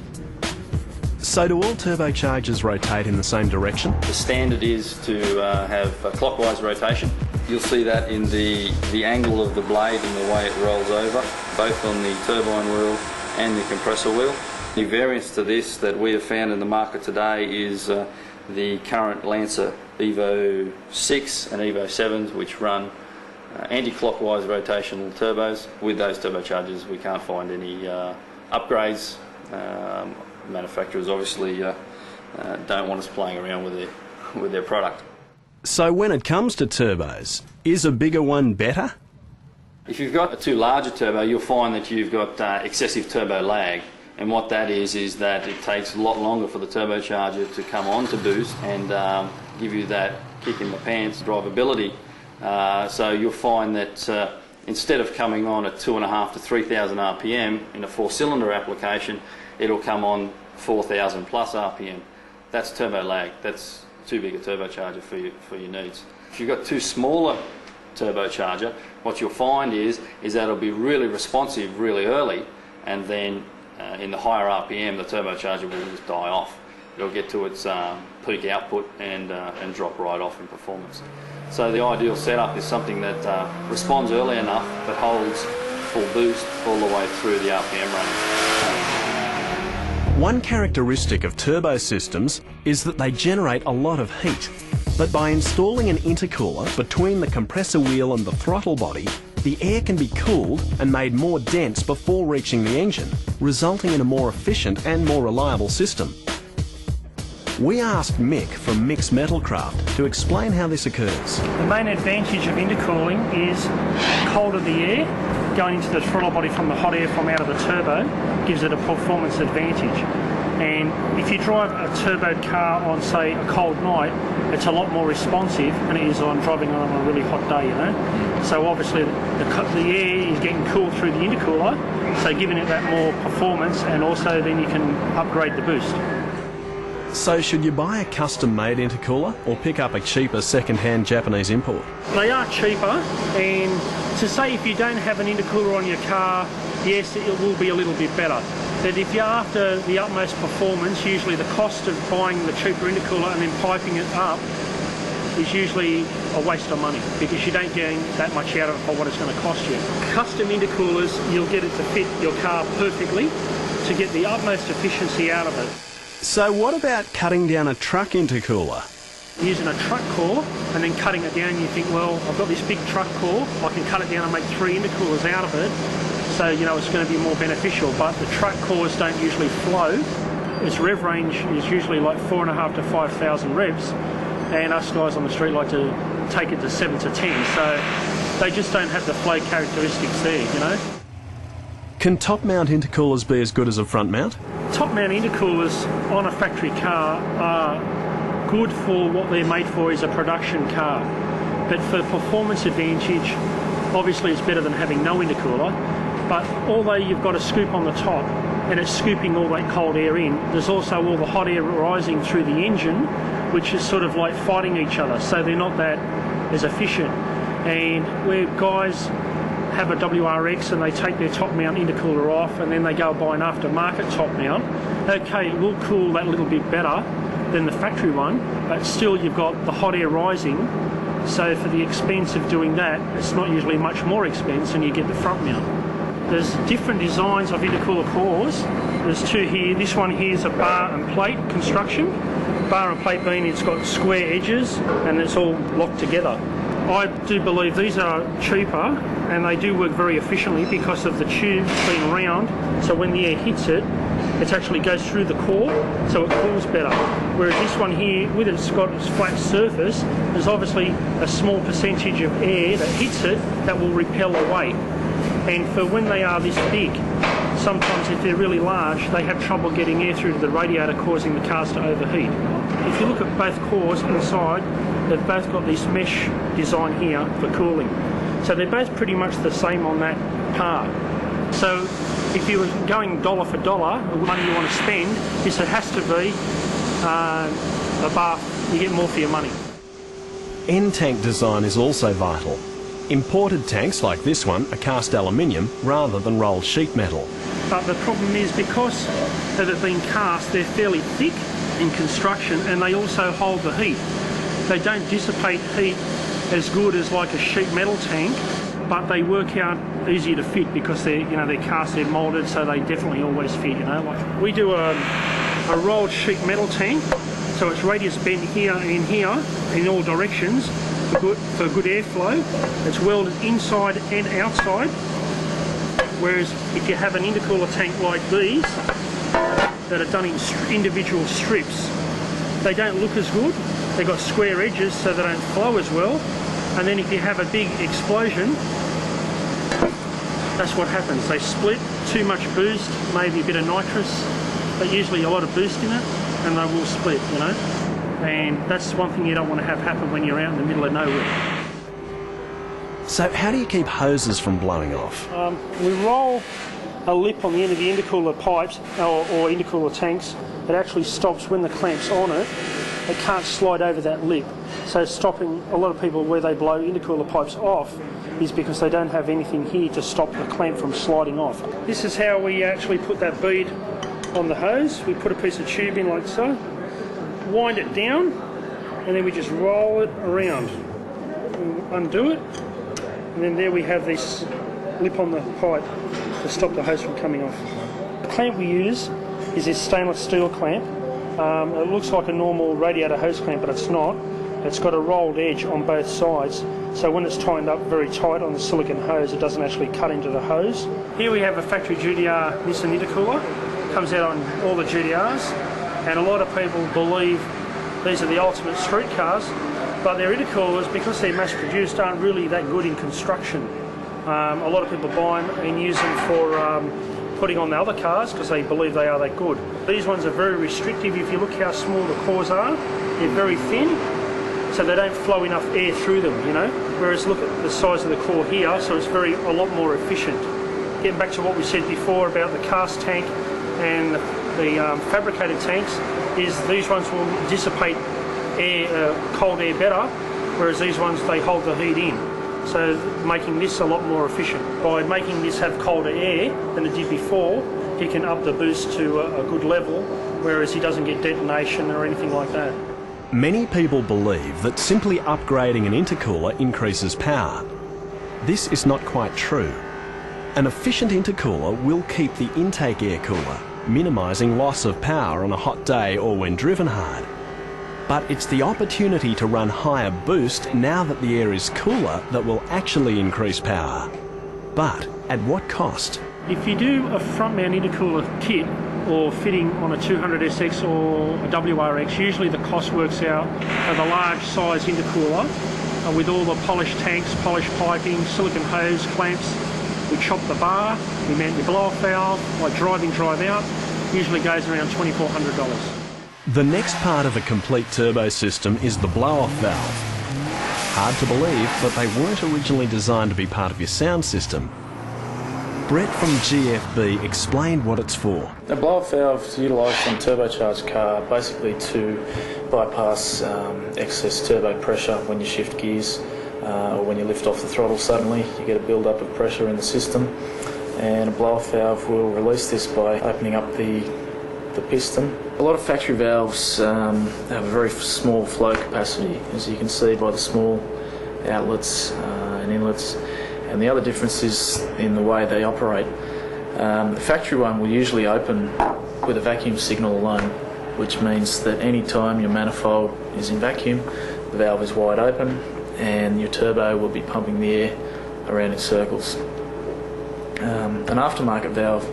So do all turbochargers rotate in the same direction? The standard is to have a clockwise rotation. You'll see that in the angle of the blade and the way it rolls over, both on the turbine wheel and the compressor wheel. The variance to this that we have found in the market today is the current Lancer Evo 6 and Evo 7s, which run anti-clockwise rotational turbos. With those turbochargers we can't find any upgrades. Manufacturers obviously don't want us playing around with their product. So when it comes to turbos, is a bigger one better? If you've got a too large a turbo, you'll find that you've got excessive turbo lag, and what that is that it takes a lot longer for the turbocharger to come on to boost and give you that kick in the pants drivability. So you'll find that instead of coming on at 2.5 to 3,000 RPM in a 4-cylinder application, it'll come on 4,000 plus RPM. That's turbo lag. That's too big a turbocharger for your needs. If you've got too small a turbocharger, what you'll find is that it'll be really responsive really early, and then in the higher RPM the turbocharger will just die off. It'll get to its peak output and drop right off in performance. So the ideal setup is something that responds early enough but holds full boost all the way through the RPM range. One characteristic of turbo systems is that they generate a lot of heat. But by installing an intercooler between the compressor wheel and the throttle body, the air can be cooled and made more dense before reaching the engine, resulting in a more efficient and more reliable system. We asked Mick from Mick's Metalcraft to explain how this occurs. The main advantage of intercooling is colder the air going into the throttle body from the hot air from out of the turbo gives it a performance advantage. And if you drive a turbo car on, say, a cold night, it's a lot more responsive than it is on driving on a really hot day, you know. So obviously the air is getting cooled through the intercooler, so giving it that more performance, and also then you can upgrade the boost. So should you buy a custom-made intercooler or pick up a cheaper second-hand Japanese import? They are cheaper, and to say if you don't have an intercooler on your car, yes, it will be a little bit better. But if you're after the utmost performance, usually the cost of buying the cheaper intercooler and then piping it up is usually a waste of money because you don't get that much out of it for what it's going to cost you. Custom intercoolers, you'll get it to fit your car perfectly to get the utmost efficiency out of it. So what about cutting down a truck intercooler? Using a truck core and then cutting it down, you think, well, I've got this big truck core, I can cut it down and make 3 intercoolers out of it, so you know it's going to be more beneficial. But the truck cores don't usually flow. Its rev range is usually like 4,500 to 5,000 revs, and us guys on the street like to take it to 7 to 10, so they just don't have the flow characteristics there, you know. Can top-mount intercoolers be as good as a front-mount? Top-mount intercoolers on a factory car are good for what they're made for, is a production car. But for performance advantage, obviously it's better than having no intercooler. But although you've got a scoop on the top and it's scooping all that cold air in, there's also all the hot air rising through the engine, which is sort of like fighting each other, so they're not that as efficient. And where guys have a WRX and they take their top mount intercooler off and then they go buy an aftermarket top mount, okay, it will cool that little bit better than the factory one, but still you've got the hot air rising, so for the expense of doing that, it's not usually much more expense than you get the front mount. There's different designs of intercooler cores. There's two here. This one here is a bar and plate construction. Bar and plate being it's got square edges and it's all locked together. I do believe these are cheaper and they do work very efficiently because of the tubes being round, so when the air hits it, it actually goes through the core, so it cools better. Whereas this one here, with its got its flat surface, there's obviously a small percentage of air that hits it that will repel away. And for when they are this big, sometimes if they're really large, they have trouble getting air through to the radiator, causing the cars to overheat. If you look at both cores inside, they've both got this mesh design here for cooling. So they're both pretty much the same on that par. So if you were going dollar for dollar, the money you want to spend, this has to be a bath. You get more for your money. End tank design is also vital. Imported tanks like this one are cast aluminium rather than rolled sheet metal. But the problem is because that have been cast, they're fairly thick in construction and they also hold the heat. They don't dissipate heat as good as like a sheet metal tank, but they work out easier to fit because they're cast, they're moulded, so they definitely always fit. Like we do a rolled sheet metal tank, so it's radius bent here and here in all directions. For good airflow. It's welded inside and outside, whereas if you have an intercooler tank like these that are done in individual strips, they don't look as good. They've got square edges so they don't flow as well, and then if you have a big explosion, that's what happens. They split, too much boost, maybe a bit of nitrous, but usually a lot of boost in it, and they will split, and that's one thing you don't want to have happen when you're out in the middle of nowhere. So how do you keep hoses from blowing off? We roll a lip on the end of the intercooler pipes or intercooler tanks that actually stops when the clamp's on it. It can't slide over that lip. So stopping a lot of people where they blow intercooler pipes off is because they don't have anything here to stop the clamp from sliding off. This is how we actually put that bead on the hose. We put a piece of tube in like so, wind it down, and then we just roll it around. We undo it, and then there we have this lip on the pipe to stop the hose from coming off. The clamp we use is this stainless steel clamp. It looks like a normal radiator hose clamp, but it's not. It's got a rolled edge on both sides, so when it's tightened up very tight on the silicone hose, it doesn't actually cut into the hose. Here we have a factory GTR Nissan intercooler. Comes out on all the GTRs, and a lot of people believe these are the ultimate street cars, but their intercoolers, because they're mass produced, aren't really that good in construction. A lot of people buy them and use them for putting on the other cars because they believe they are that good. These ones are very restrictive. If you look how small the cores are, they're very thin, so they don't flow enough air through them, Whereas look at the size of the core here, so it's a lot more efficient. Getting back to what we said before about the cast tank and the fabricated tanks, is these ones will dissipate air, cold air better, whereas these ones, they hold the heat in. So making this a lot more efficient. By making this have colder air than it did before, he can up the boost to a good level, whereas he doesn't get detonation or anything like that. Many people believe that simply upgrading an intercooler increases power. This is not quite true. An efficient intercooler will keep the intake air cooler, minimising loss of power on a hot day or when driven hard. But it's the opportunity to run higher boost now that the air is cooler that will actually increase power. But at what cost? If you do a front mount intercooler kit or fitting on a 200SX or a WRX, usually the cost works out of a large size intercooler with all the polished tanks, polished piping, silicone hose, clamps, We chop the bar, we mount your blow-off valve, like drive in, drive out, usually goes around $2,400. The next part of a complete turbo system is the blow-off valve. Hard to believe, but they weren't originally designed to be part of your sound system. Brett from GFB explained what it's for. The blow-off valve is utilised on a turbocharged car basically to bypass excess turbo pressure when you shift gears or when you lift off the throttle suddenly. You get a build-up of pressure in the system, and a blow-off valve will release this by opening up the piston. A lot of factory valves have a very small flow capacity, as you can see by the small outlets and inlets, and the other difference is in the way they operate. The factory one will usually open with a vacuum signal alone, which means that any time your manifold is in vacuum, the valve is wide open and your turbo will be pumping the air around in circles. An aftermarket valve,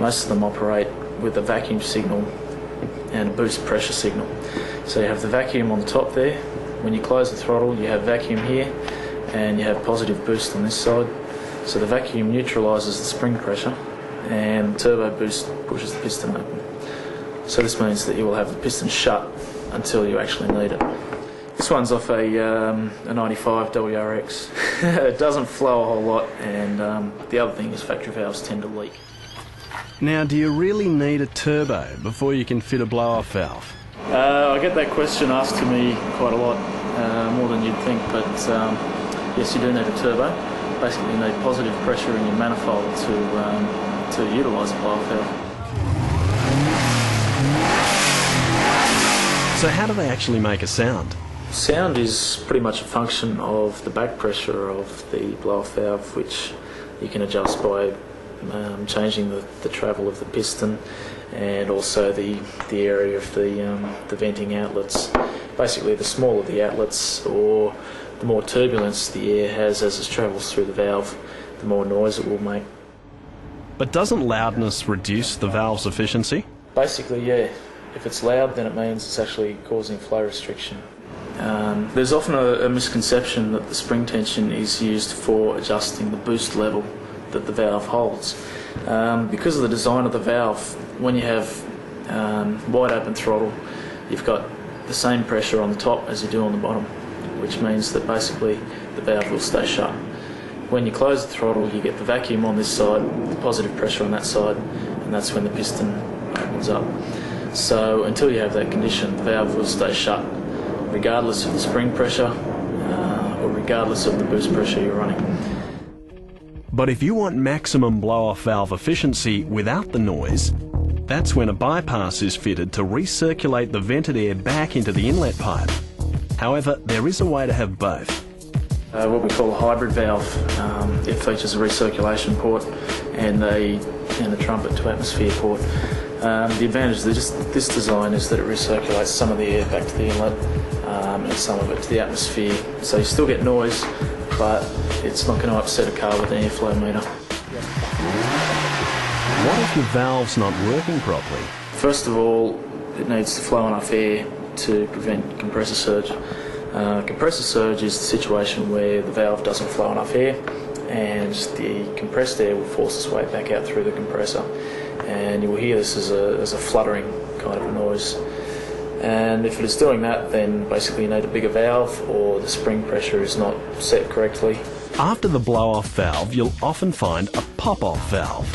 most of them operate with a vacuum signal and a boost pressure signal. So you have the vacuum on the top there. When you close the throttle, you have vacuum here and you have positive boost on this side. So the vacuum neutralises the spring pressure and the turbo boost pushes the piston open. So this means that you will have the piston shut until you actually need it. This one's off a 95 WRX. It doesn't flow a whole lot, and the other thing is factory valves tend to leak. Now, do you really need a turbo before you can fit a blow-off valve? I get that question asked to me quite a lot, more than you'd think, but yes, you do need a turbo. Basically you need positive pressure in your manifold to utilise a blow-off valve. So how do they actually make a sound? Sound is pretty much a function of the back pressure of the blow-off valve, which you can adjust by changing the travel of the piston and also the area of the venting outlets. Basically, the smaller the outlets or the more turbulence the air has as it travels through the valve, the more noise it will make. But doesn't loudness reduce the valve's efficiency? Basically, yeah. If it's loud, then it means it's actually causing flow restriction. There's often a misconception that the spring tension is used for adjusting the boost level that the valve holds. Because of the design of the valve, when you have wide open throttle, you've got the same pressure on the top as you do on the bottom, which means that basically the valve will stay shut. When you close the throttle, you get the vacuum on this side, the positive pressure on that side, and that's when the piston opens up. So until you have that condition, the valve will stay shut, regardless of the spring pressure or regardless of the boost pressure you're running. But if you want maximum blow-off valve efficiency without the noise, that's when a bypass is fitted to recirculate the vented air back into the inlet pipe. However, there is a way to have both. What we call a hybrid valve. It features a recirculation port and a trumpet to atmosphere port. The advantage of this design is that it recirculates some of the air back to the inlet and some of it to the atmosphere. So you still get noise, but it's not going to upset a car with an airflow meter. What if the valve's not working properly? First of all, it needs to flow enough air to prevent compressor surge. Compressor surge is the situation where the valve doesn't flow enough air and the compressed air will force its way back out through the compressor, and you will hear this as a fluttering kind of noise. And if it is doing that, then basically you need a bigger valve or the spring pressure is not set correctly. After the blow-off valve, you'll often find a pop-off valve.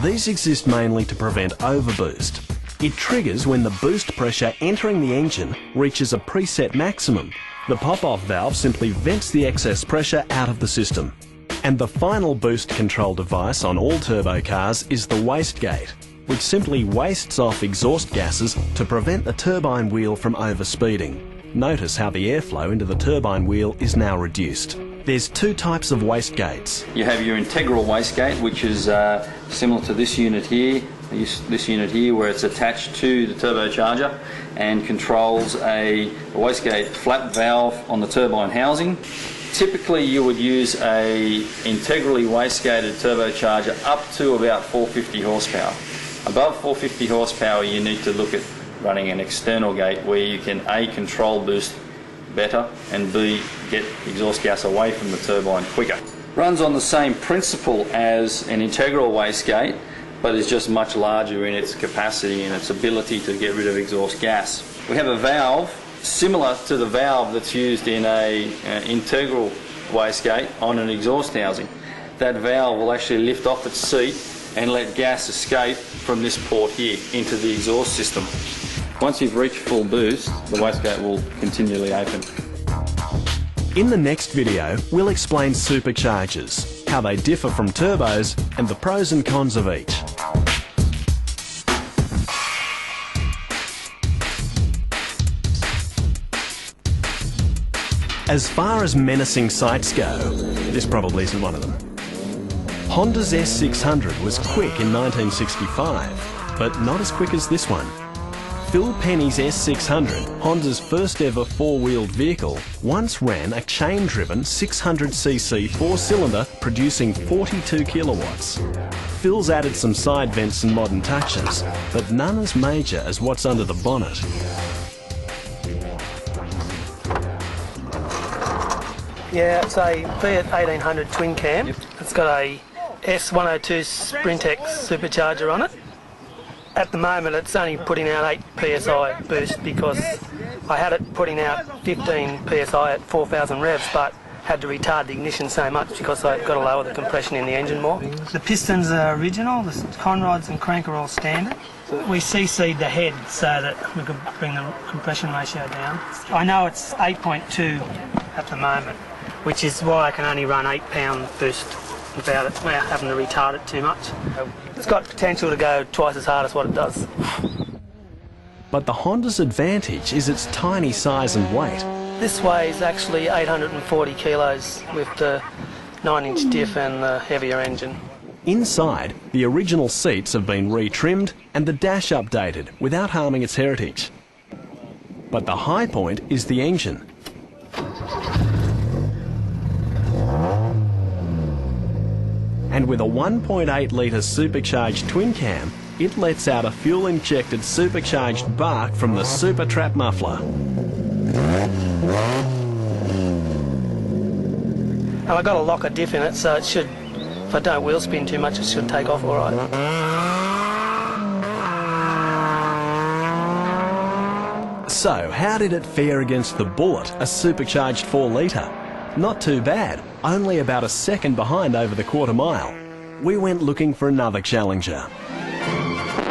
These exist mainly to prevent overboost. It triggers when the boost pressure entering the engine reaches a preset maximum. The pop-off valve simply vents the excess pressure out of the system. And the final boost control device on all turbo cars is the wastegate, which simply wastes off exhaust gases to prevent the turbine wheel from overspeeding. Notice how the airflow into the turbine wheel is now reduced. There's two types of wastegates. You have your integral wastegate, which is similar to this unit here, where it's attached to the turbocharger and controls a wastegate flap valve on the turbine housing. Typically you would use a integrally wastegated turbocharger up to about 450 horsepower. Above 450 horsepower you need to look at running an external gate where you can A, control boost better and B, get exhaust gas away from the turbine quicker. Runs on the same principle as an integral wastegate, but is just much larger in its capacity and its ability to get rid of exhaust gas. We have a valve similar to the valve that's used in an integral wastegate on an exhaust housing. That valve will actually lift off its seat and let gas escape from this port here into the exhaust system. Once you've reached full boost, the wastegate will continually open. In the next video, we'll explain superchargers, how they differ from turbos, and the pros and cons of each. As far as menacing sights go, this probably isn't one of them. Honda's S600 was quick in 1965, but not as quick as this one. Phil Penny's S600, Honda's first ever four-wheeled vehicle, once ran a chain-driven 600cc four-cylinder producing 42 kilowatts. Phil's added some side vents and modern touches, but none as major as what's under the bonnet. Yeah, it's a Fiat 1800 twin cam. It's got a S102 Sprintex supercharger on it. At the moment it's only putting out 8 psi boost because I had it putting out 15 psi at 4,000 revs, but had to retard the ignition so much because I've got to lower the compression in the engine more. The pistons are original, the conrods and crank are all standard. We CC'd the head so that we could bring the compression ratio down. I know it's 8.2 at the moment, which is why I can only run 8 pound boost without having to retard it too much. It's got potential to go twice as hard as what it does. But the Honda's advantage is its tiny size and weight. This weighs actually 840 kilos with the 9-inch diff and the heavier engine. Inside, the original seats have been retrimmed and the dash updated without harming its heritage. But the high point is the engine. And with a 1.8 litre supercharged twin cam, it lets out a fuel-injected supercharged bark from the Supertrap muffler. And I got a locker diff in it, so it should, if I don't wheel spin too much, it should take off all right. So, how did it fare against the Bullet, a supercharged 4 litre? Not too bad, only about a second behind over the quarter mile. We went looking for another challenger.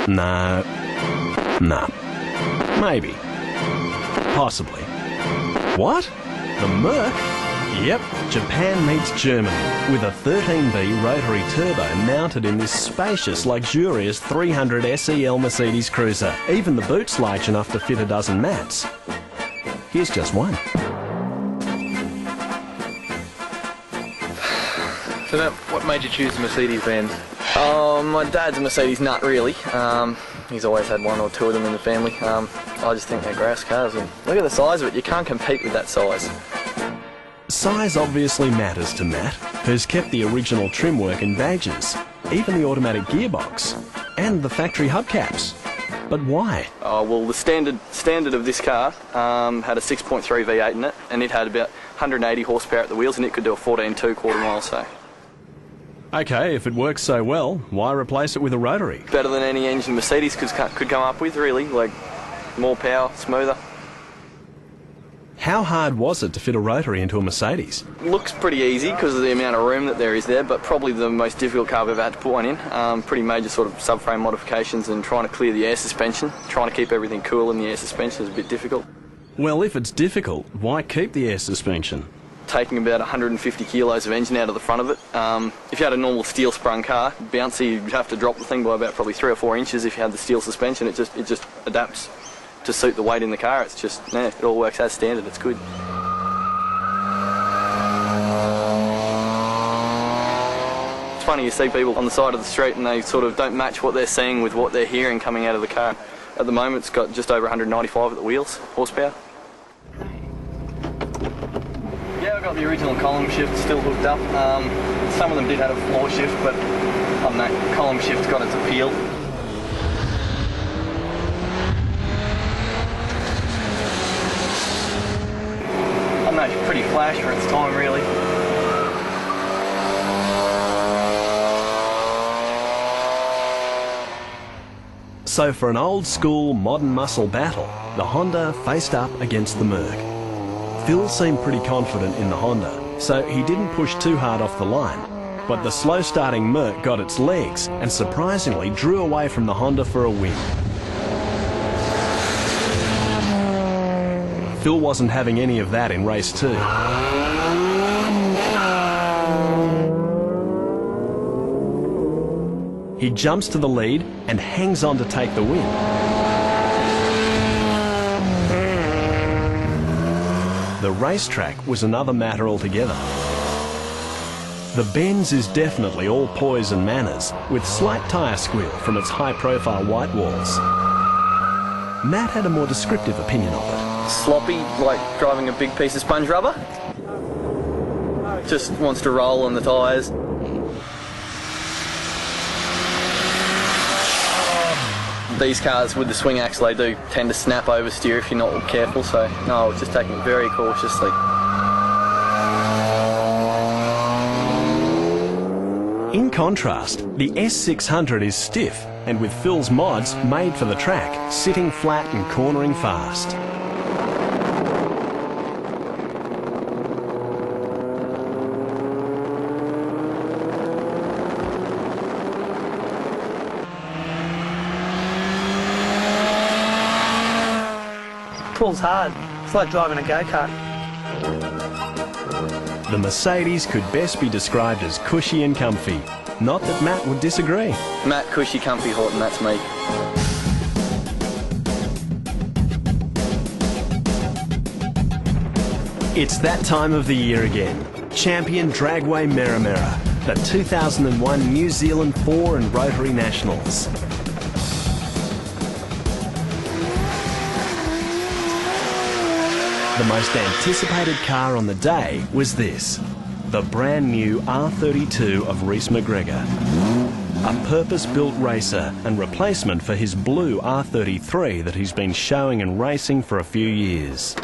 No. Maybe. Possibly. What? The Merc? Yep, Japan meets Germany, with a 13B rotary turbo mounted in this spacious, luxurious 300 SEL Mercedes cruiser. Even the boot's large enough to fit a dozen mats. Here's just one. So what made you choose the Mercedes-Benz? My dad's a Mercedes nut, really. He's always had one or two of them in the family. I just think they're grass cars, and look at the size of it. You can't compete with that size. Size obviously matters to Matt, who's kept the original trim work and badges, even the automatic gearbox, and the factory hubcaps. But why? Oh, well, the standard of this car had a 6.3 V8 in it, and it had about 180 horsepower at the wheels, and it could do a 14.2 quarter mile, so. Okay, if it works so well, why replace it with a rotary? Better than any engine Mercedes could come up with, really. Like, more power, smoother. How hard was it to fit a rotary into a Mercedes? Looks pretty easy because of the amount of room that there is there, but probably the most difficult car I've ever had to put one in. Pretty major sort of subframe modifications and trying to clear the air suspension. Trying to keep everything cool in the air suspension is a bit difficult. Well, if it's difficult, why keep the air suspension? Taking about 150 kilos of engine out of the front of it. If you had a normal steel sprung car, bouncy, you'd have to drop the thing by about probably 3 or 4 inches. If you had the steel suspension, it just adapts to suit the weight in the car. It's just, yeah, it all works as standard. It's good. It's funny, you see people on the side of the street and they sort of don't match what they're seeing with what they're hearing coming out of the car. At the moment, it's got just over 195 at the wheels, horsepower. Yeah, I've got the original column shift still hooked up. Some of them did have a floor shift, but on that column shift's got its appeal. I don't know, it's pretty flash for its time, really. So for an old school modern muscle battle, the Honda faced up against the Merc. Phil seemed pretty confident in the Honda, so he didn't push too hard off the line. But the slow starting Merc got its legs and surprisingly drew away from the Honda for a win. Phil wasn't having any of that in race 2. He jumps to the lead and hangs on to take the win. The racetrack was another matter altogether. The Benz is definitely all poise and manners, with slight tyre squeal from its high-profile white walls. Matt had a more descriptive opinion of it. Sloppy, like driving a big piece of sponge rubber. Just wants to roll on the tyres. These cars with the swing axle, they do tend to snap oversteer if you're not careful, so no, we're just taking it very cautiously. In contrast, the S600 is stiff and with Phil's mods made for the track, sitting flat and cornering fast. Pulls hard. It's like driving a go-kart. The Mercedes could best be described as cushy and comfy. Not that Matt would disagree. Matt, cushy, comfy, Horton, that's me. It's that time of the year again. Champion Dragway Merrimera, the 2001 New Zealand 4 and Rotary Nationals. The most anticipated car on the day was this, the brand new R32 of Reece McGregor. A purpose-built racer and replacement for his blue R33 that he's been showing and racing for a few years.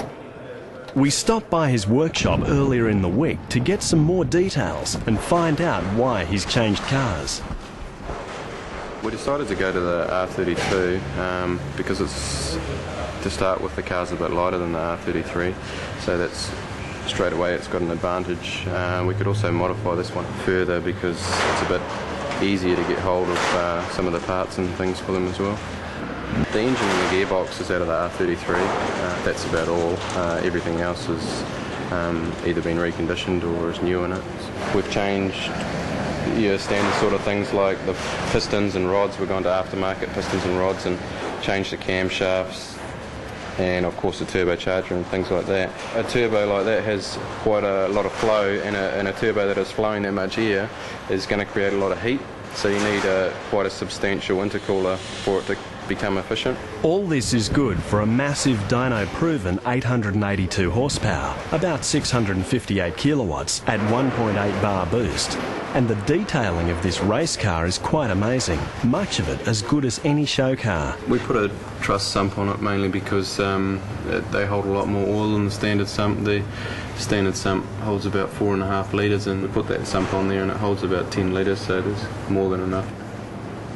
We stopped by his workshop earlier in the week to get some more details and find out why he's changed cars. We decided to go to the R32 because it's, to start with, the car's a bit lighter than the R33, so that's straight away it's got an advantage. We could also modify this one further because it's a bit easier to get hold of some of the parts and things for them as well. The engine and the gearbox is out of the R33, that's about all. Everything else has either been reconditioned or is new in it. We've changed your standard sort of things like the pistons and rods. We've gone to aftermarket pistons and rods and changed the camshafts and of course the turbocharger and things like that. A turbo like that has quite a lot of flow, and a turbo that is flowing that much air is going to create a lot of heat, so you need quite a substantial intercooler for it to become efficient. All this is good for a massive dyno-proven 882 horsepower, about 658 kilowatts at 1.8 bar boost. And the detailing of this race car is quite amazing, much of it as good as any show car. We put a truss sump on it mainly because they hold a lot more oil than the standard sump. The standard sump holds about 4.5 litres, and we put that sump on there and it holds about 10 litres, so there's more than enough.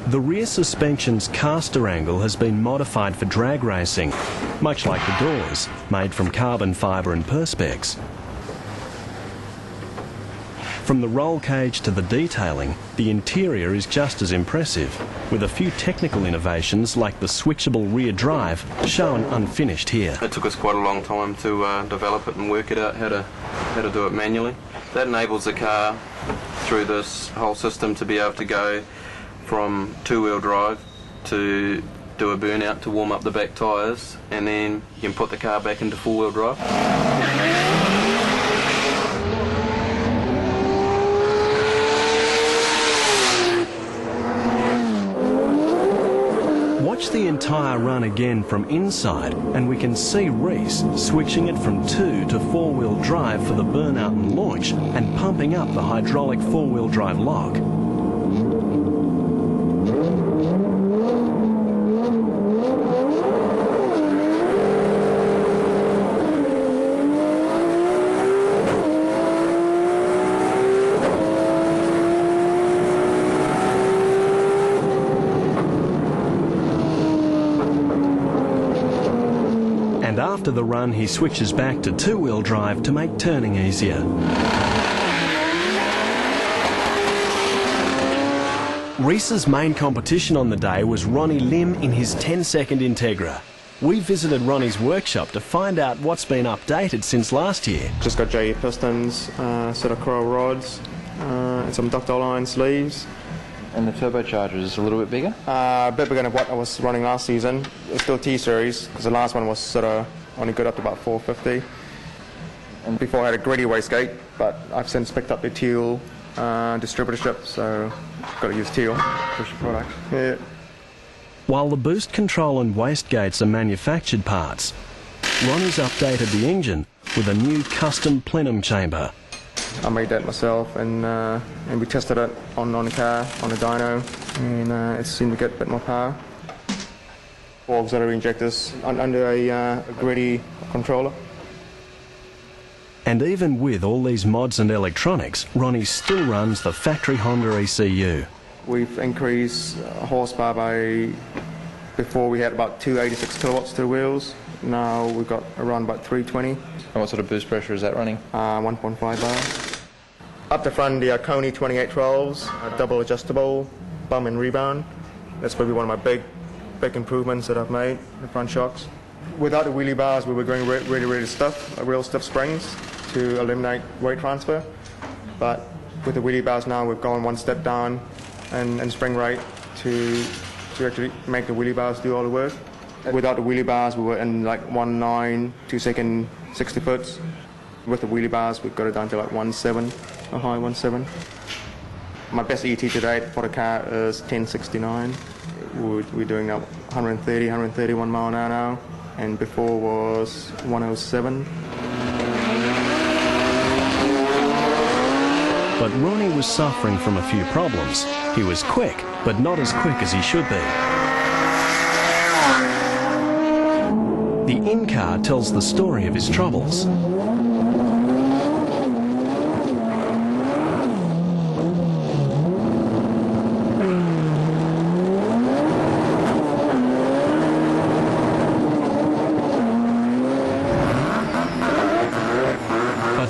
The rear suspension's caster angle has been modified for drag racing, much like the doors, made from carbon fibre and Perspex. From the roll cage to the detailing, the interior is just as impressive, with a few technical innovations like the switchable rear drive shown unfinished here. It took us quite a long time to develop it and work it out how to do it manually. That enables the car through this whole system to be able to go from two-wheel drive to do a burnout to warm up the back tyres, and then you can put the car back into four-wheel drive. Watch the entire run again from inside and we can see Reece switching it from 2 to 4-wheel drive for the burnout and launch and pumping up the hydraulic 4-wheel drive lock. After the run, he switches back to two-wheel drive to make turning easier. Reese's main competition on the day was Ronnie Lim in his 10-second Integra. We visited Ronnie's workshop to find out what's been updated since last year. Just got JE pistons, set of coral rods, and some ductile iron sleeves. And the turbocharger is a little bit bigger? A bit bigger than what I was running last season. It's still T-Series, because the last one was sort of only good up to about 450. And before I had a gritty wastegate, but I've since picked up the teal distributorship, so got to use teal for the product. Yeah. While the boost control and wastegates are manufactured parts, Ronnie's updated the engine with a new custom plenum chamber. I made that myself, and we tested it on the car, on the dyno, and it seemed to get a bit more power. 4 auxiliary injectors under a gritty controller. And even with all these mods and electronics, Ronnie still runs the factory Honda ECU. We've increased horsepower by, before we had about 286 kilowatts to the wheels. Now we've got around about 320. And what sort of boost pressure is that running? 1.5 bar. Up the front, the Koni 2812s, double adjustable, bum and rebound. That's probably one of my big improvements that I've made, the front shocks. Without the wheelie bars, we were going really stiff, real stiff springs to eliminate weight transfer. But with the wheelie bars now, we've gone one step down and spring rate to actually make the wheelie bars do all the work. Without the wheelie bars, we were in like 1.9, 2 second 60 foots. With the wheelie bars, we've got it down to like 1.7, a high 1.7. My best ET to date for the car is 1069. We're doing now 130, 131 mile an hour now, and before was 107. But Ronnie was suffering from a few problems. He was quick, but not as quick as he should be. The in-car tells the story of his troubles.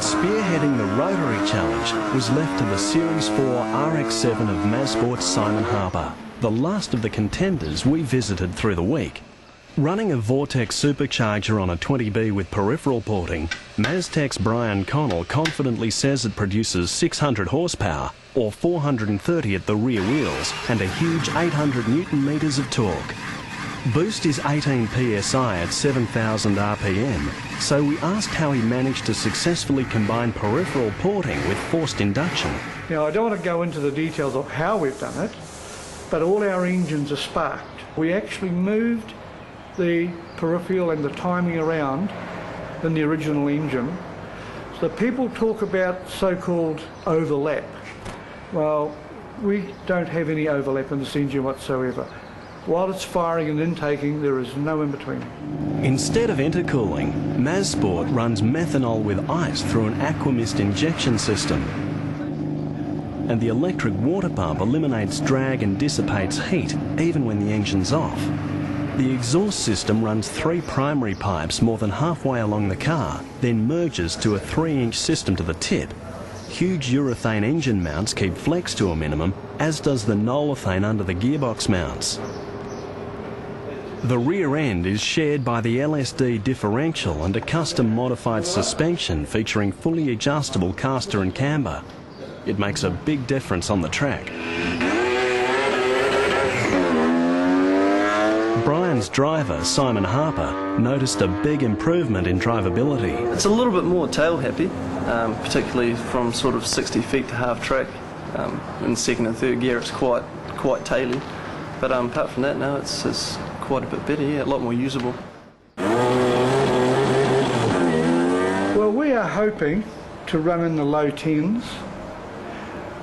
Spearheading the Rotary Challenge was left to the Series 4 RX-7 of Mazsport's Simon Harper, the last of the contenders we visited through the week. Running a Vortex supercharger on a 20B with peripheral porting, Maztec's Brian Connell confidently says it produces 600 horsepower, or 430 at the rear wheels, and a huge 800 Newton meters of torque. Boost is 18 psi at 7,000 RPM, so we asked how he managed to successfully combine peripheral porting with forced induction. Now, I don't want to go into the details of how we've done it, but all our engines are sparked. We actually moved the peripheral and the timing around in the original engine. So people talk about so-called overlap. Well, we don't have any overlap in this engine whatsoever. While it's firing and intaking, there is no in between. Instead of intercooling, Mazsport runs methanol with ice through an Aquamist injection system. And the electric water pump eliminates drag and dissipates heat even when the engine's off. The exhaust system runs 3 primary pipes more than halfway along the car, then merges to a 3-inch system to the tip. Huge urethane engine mounts keep flex to a minimum, as does the Nolethane under the gearbox mounts. The rear end is shared by the LSD differential and a custom modified suspension featuring fully adjustable caster and camber. It makes a big difference on the track. Brian's driver, Simon Harper, noticed a big improvement in drivability. It's a little bit more tail happy, particularly from sort of 60 feet to half track. In second and third gear it's quite taily, but apart from that now it's quite a bit better, yeah, a lot more usable. Well, we are hoping to run in the low 10s.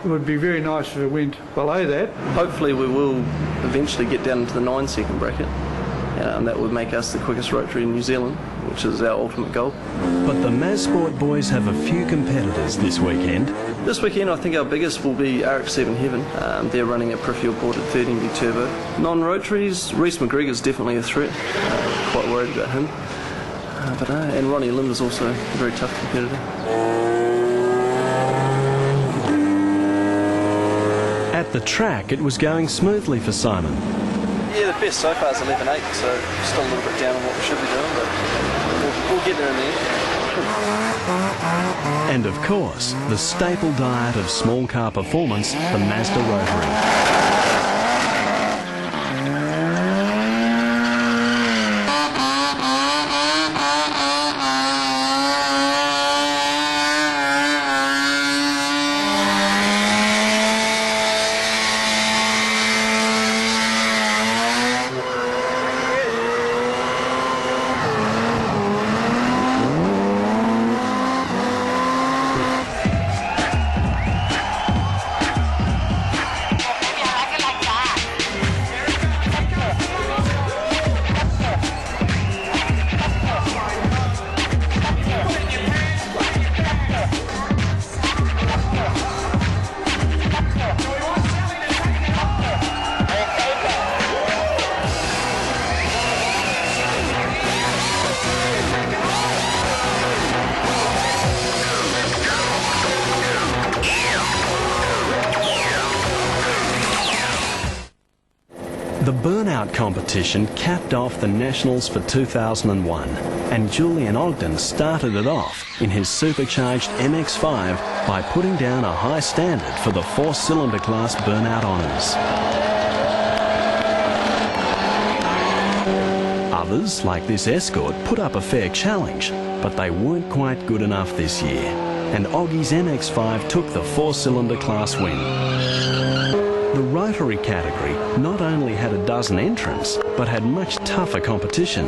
It would be very nice if it went below that. Hopefully we will eventually get down into the 9-second bracket. That would make us the quickest rotary in New Zealand, which is our ultimate goal. But the Mazsport boys have a few competitors this weekend. This weekend I think our biggest will be RX-7 Heaven. They're running a peripheral ported 13V turbo. Non-rotaries, Reece McGregor's definitely a threat. Quite worried about him. And Ronnie Lim is also a very tough competitor. At the track, it was going smoothly for Simon. Yeah, the best so far is 11.8, so still a little bit down on what we should be doing, but we'll get there in the end. And of course, the staple diet of small car performance, the Mazda Rotary. The burnout competition capped off the Nationals for 2001, and Julian Ogden started it off in his supercharged MX-5 by putting down a high standard for the 4-cylinder class burnout honours. Others, like this Escort, put up a fair challenge, but they weren't quite good enough this year, and Oggie's MX-5 took the 4-cylinder class win. The rotary category not only had a dozen entrants, but had much tougher competition.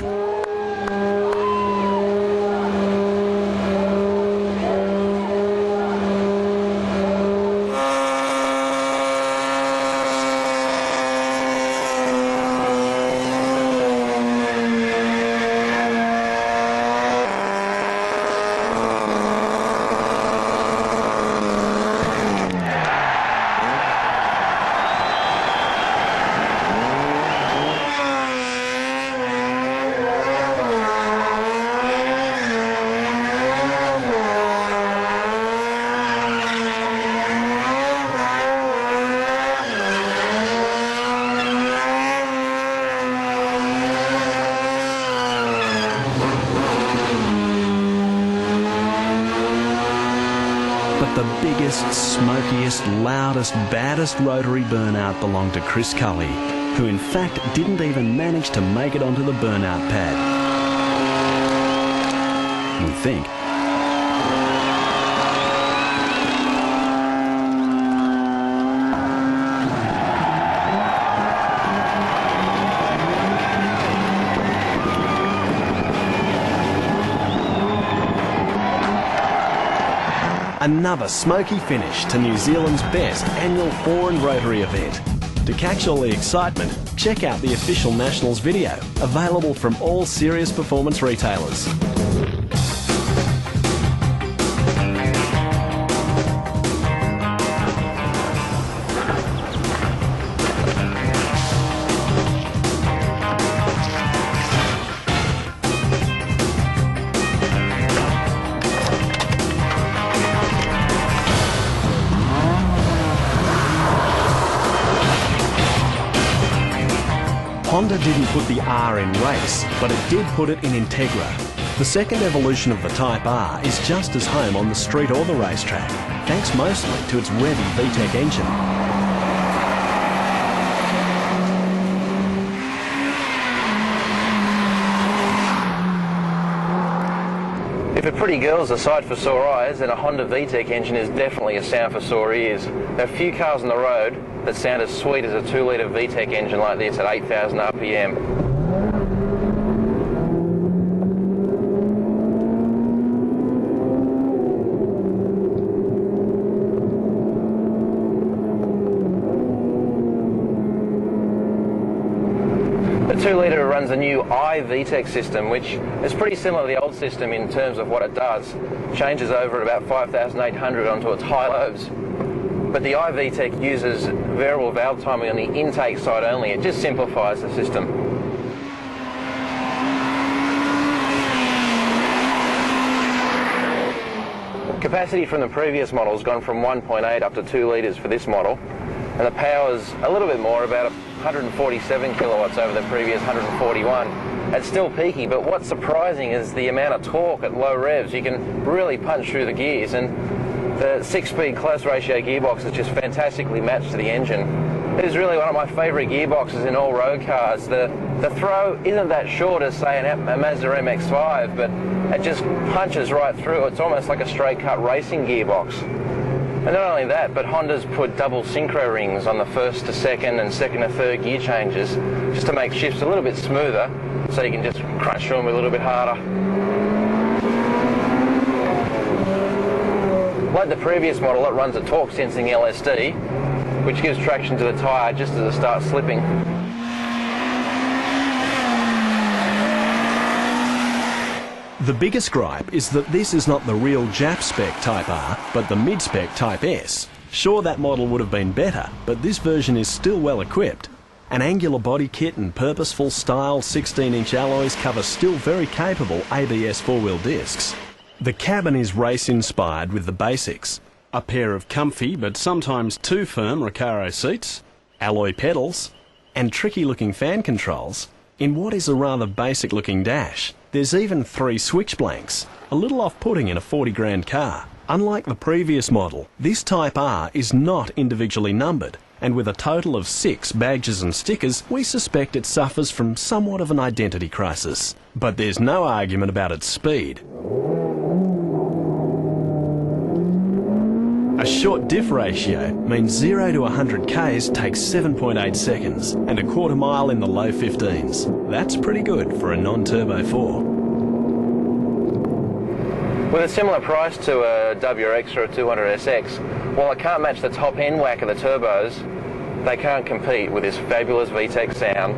The biggest, smokiest, loudest, baddest rotary burnout belonged to Chris Cully, who in fact didn't even manage to make it onto the burnout pad. We think. Another smoky finish to New Zealand's best annual foreign rotary event. To catch all the excitement, check out the official Nationals video, available from all Serious Performance retailers. Honda didn't put the R in race, but it did put it in Integra. The second evolution of the Type R is just as home on the street or the racetrack, thanks mostly to its Revy VTEC engine. If a pretty girl's a sight for sore eyes, then a Honda VTEC engine is definitely a sound for sore ears. There are few cars on the road that sound as sweet as a 2-litre VTEC engine like this at 8,000 RPM. The 2-litre runs a new iVTEC system, which is pretty similar to the old system in terms of what it does. Changes over at about 5,800 onto its high lobes. But the iVTEC uses variable valve timing on the intake side only. It just simplifies the system. capacity from the previous model has gone from 1.8 up to 2 litres for this model, and the power's a little bit more, about 147 kilowatts over the previous 141. It's still peaky, but what's surprising is the amount of torque at low revs. You can really punch through the gears, and the 6-speed close ratio gearbox is just fantastically matched to the engine. It is really one of my favourite gearboxes in all road cars. The throw isn't that short as, say, a Mazda MX-5, but it just punches right through. It's almost like a straight-cut racing gearbox. And not only that, but Honda's put double synchro rings on the first to second and second to third gear changes just to make shifts a little bit smoother, so you can just crunch through them a little bit harder. Like the previous model, it runs a torque sensing LSD, which gives traction to the tyre just as it starts slipping. The biggest gripe is that this is not the real Jap spec Type R, but the mid-spec Type S. Sure, that model would have been better, but this version is still well equipped. An angular body kit and purposeful style 16-inch alloys cover still very capable ABS four-wheel discs. The cabin is race-inspired with the basics. A pair of comfy but sometimes too firm Recaro seats, alloy pedals, and tricky-looking fan controls in what is a rather basic-looking dash. There's even 3 switch blanks, a little off-putting in a 40 grand car. Unlike the previous model, this Type R is not individually numbered, and with a total of 6 badges and stickers, we suspect it suffers from somewhat of an identity crisis. But there's no argument about its speed. A short diff ratio means 0 to 100 k's takes 7.8 seconds and a quarter mile in the low 15s. That's pretty good for a non-turbo 4. With a similar price to a WRX or a 200SX, while it can't match the top end whack of the turbos, they can't compete with this fabulous VTEC sound.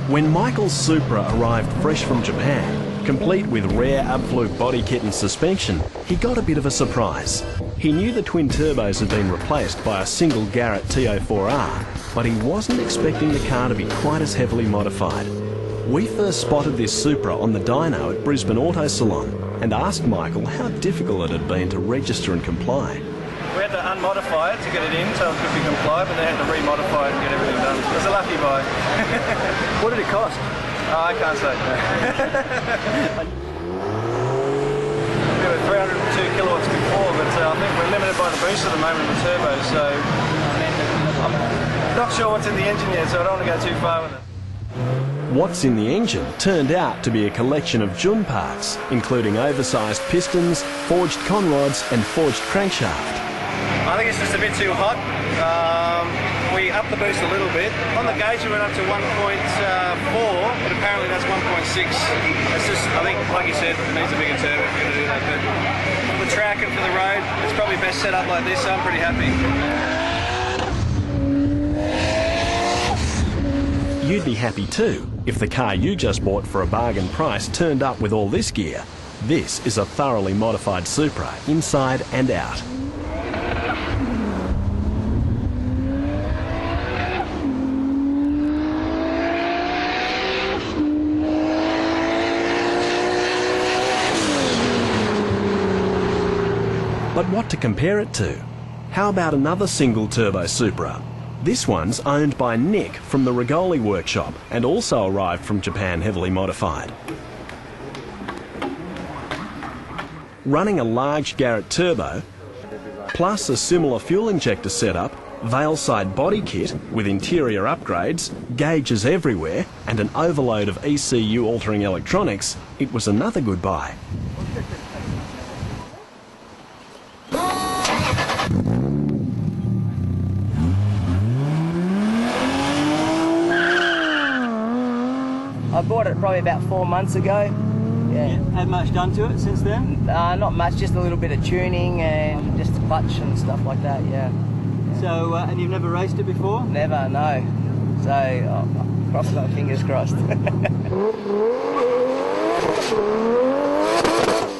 When Michael's Supra arrived fresh from Japan, complete with rare Abflug body kit and suspension, he got a bit of a surprise. He knew the twin turbos had been replaced by a single Garrett T04R, but he wasn't expecting the car to be quite as heavily modified. We first spotted this Supra on the dyno at Brisbane Auto Salon and asked Michael how difficult it had been to register and comply. We had to unmodify it to get it in so it could be complied, but they had to remodify it and get everything done. It was a lucky buy. What did it cost? Oh, I can't say. We were 302 kilowatts before, but I think we're limited by the boost at the moment of the turbo, so I'm not sure what's in the engine yet, so I don't want to go too far with it. What's in the engine turned out to be a collection of Jun parts, including oversized pistons, forged conrods and forged crankshaft. I think it's just a bit too hot. We upped the boost a little bit. On the gauge we went up to 1.4, but apparently that's 1.6. It's just, I think, like you said, it needs a bigger turbo if you're going to do that. But for the track and for the road, it's probably best set up like this, so I'm pretty happy. You'd be happy too if the car you just bought for a bargain price turned up with all this gear. This is a thoroughly modified Supra, inside and out. But what to compare it to? How about another single turbo Supra? This one's owned by Nick from the Rigoli workshop and also arrived from Japan heavily modified. Running a large Garrett turbo, plus a similar fuel injector setup, Veilside body kit with interior upgrades, gauges everywhere and an overload of ECU altering electronics, it was another good buy. I bought it probably about 4 months ago. Yeah. Had much done to it since then? Not much, just a little bit of tuning and just clutch and stuff like that, yeah. So, and you've never raced it before? Never, no. So, cross my fingers crossed.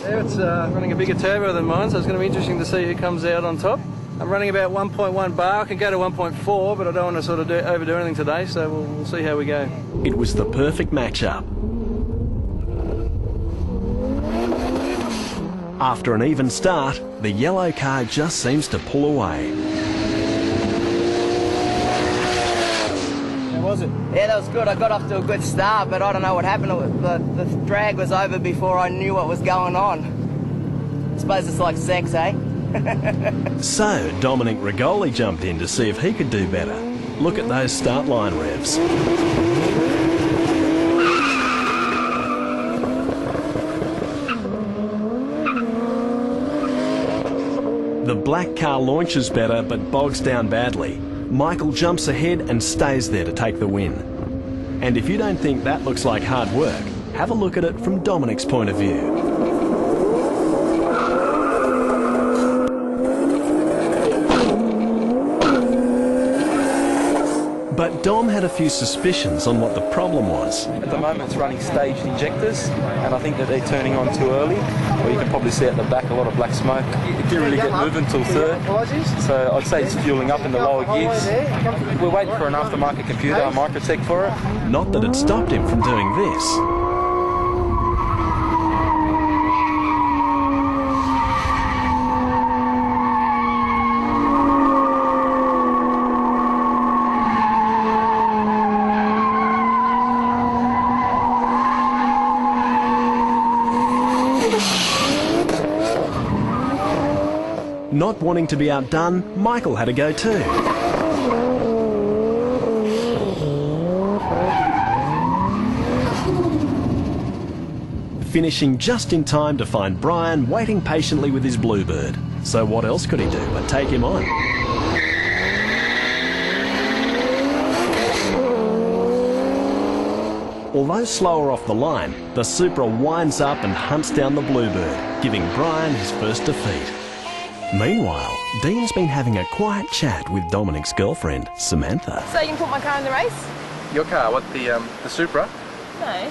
There there. It's running a bigger turbo than mine, so it's going to be interesting to see who comes out on top. I'm running about 1.1 bar. I can go to 1.4, but I don't want to sort of overdo anything today, so we'll see how we go. It was the perfect match-up. After an even start, the yellow car just seems to pull away. How was it? Yeah, that was good. I got off to a good start, but I don't know what happened. The drag was over before I knew what was going on. I suppose it's like sex, eh? So Dominic Rigoli jumped in to see if he could do better. Look at those start line revs. The black car launches better but bogs down badly. Michael jumps ahead and stays there to take the win. And if you don't think that looks like hard work, have a look at it from Dominic's point of view. But Dom had a few suspicions on what the problem was. At the moment it's running staged injectors, and I think that they're turning on too early, or you can probably see at the back a lot of black smoke. It didn't really get moving until third, so I'd say it's fueling up in the lower gears. We're waiting for an aftermarket computer, a Microtech for it. Not that it stopped him from doing this. Not wanting to be outdone, Michael had a go too. Finishing just in time to find Brian waiting patiently with his Bluebird. So what else could he do but take him on? Although slower off the line, the Supra winds up and hunts down the Bluebird, giving Brian his first defeat. Meanwhile, Dean's been having a quiet chat with Dominic's girlfriend, Samantha. So you can put my car in the race? Your car, what, the Supra? No,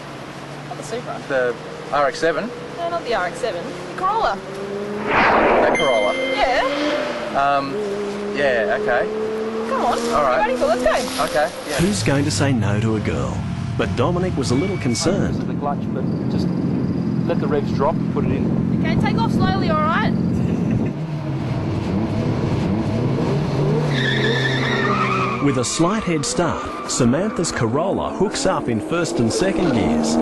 not the Supra. The RX-7? No, not the RX-7. The Corolla. That Corolla? Yeah. Yeah, okay. Come on. All right. Ready for? Let's go. Okay. Yeah. Who's going to say no to a girl? But Dominic was a little concerned. The clutch, but just let the revs drop and put it in. Okay, take off slowly, all right? With a slight head start, Samantha's Corolla hooks up in first and second gears.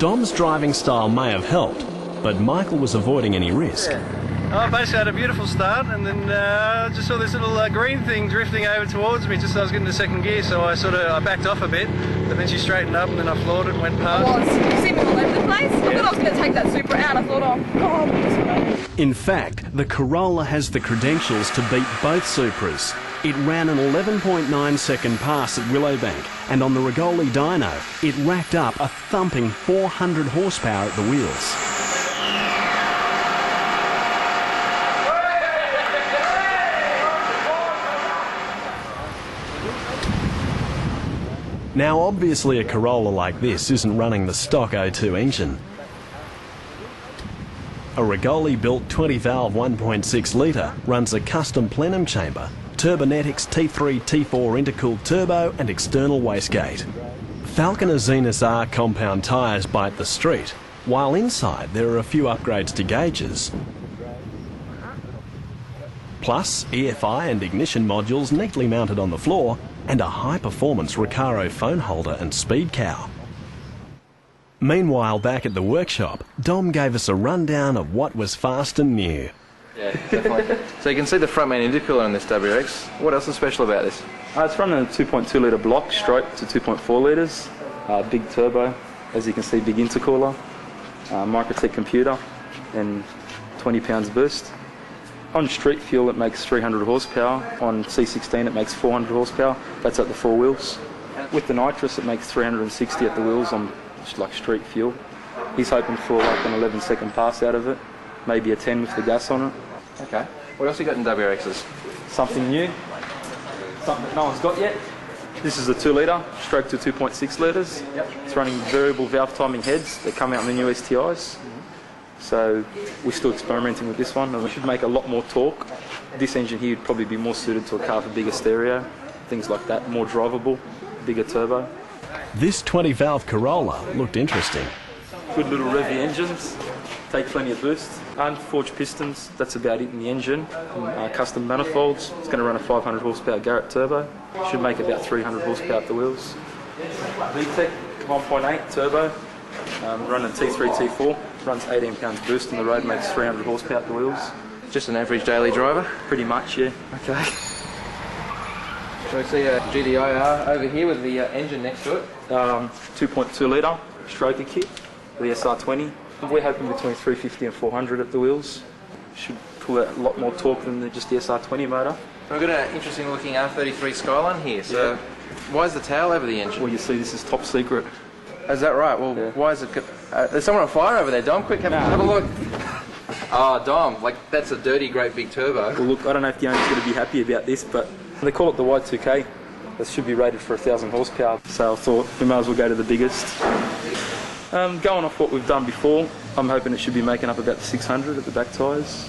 Dom's driving style may have helped, but Michael was avoiding any risk. I basically had a beautiful start, and then just saw this little green thing drifting over towards me just as I was getting to second gear, so I backed off a bit, but then she straightened up and then I floored it and went past. I was. You see me all over the place? I thought I was going to take that Supra out. I thought, oh, God. In fact, the Corolla has the credentials to beat both Supras. It ran an 11.9 second pass at Willowbank, and on the Rigoli dyno, it racked up a thumping 400 horsepower at the wheels. Now obviously a Corolla like this isn't running the stock O2 engine. A Rigoli built 20 valve 1.6 litre runs a custom plenum chamber, Turbonetics T3 T4 intercooled turbo and external wastegate. Falconer Zenus R compound tyres bite the street, while inside there are a few upgrades to gauges. Plus EFI and ignition modules neatly mounted on the floor, and a high-performance Recaro phone holder and speed cow. Meanwhile, back at the workshop, Dom gave us a rundown of what was fast and new. Yeah, definitely. So you can see the front main intercooler in this WRX. What else is special about this? It's running a 2.2 litre block straight to 2.4 litres. Big turbo, as you can see, big intercooler, Microtech computer, and 20 pounds boost. On street fuel it makes 300 horsepower, on C16 it makes 400 horsepower, that's at the four wheels. With the nitrous it makes 360 at the wheels on just like street fuel. He's hoping for like an 11-second pass out of it, maybe a 10 with the gas on it. Okay. What else you got in WRXs? Something new, something that no one's got yet. This is a 2 litre, stroke to 2.6 litres. It's running variable valve timing heads that come out in the new STIs. So we're still experimenting with this one, and we should make a lot more torque. This engine here would probably be more suited to a car with a bigger stereo, things like that, more drivable, bigger turbo. This 20-valve Corolla looked interesting. Good little revvy engines, take plenty of boost. Unforged pistons, that's about it in the engine. Custom manifolds, it's going to run a 500 horsepower Garrett turbo. Should make about 300 horsepower at the wheels. VTEC 1.8 turbo, running T3, T4, runs 18 pounds boost on the road, makes 300 horsepower at the wheels. Just an average daily driver? Pretty much, yeah. Okay. So we see a GDIR over here with the engine next to it. 2.2 litre stroker kit, the SR20. We're hoping between 350 and 400 at the wheels. Should pull out a lot more torque than just the SR20 motor. We've got an interesting looking R33 Skyline here. So why is the tail over the engine? Well, you see this is top secret. Is that right? Well, why is it... there's someone on fire over there, Dom. Quick, have a look. Oh, Dom, like that's a dirty, great big turbo. Well, look, I don't know if the owner's going to be happy about this, but they call it the Y2K. That should be rated for 1,000 horsepower. So I thought we may as well go to the biggest. Going off what we've done before, I'm hoping it should be making up about the 600 at the back tyres.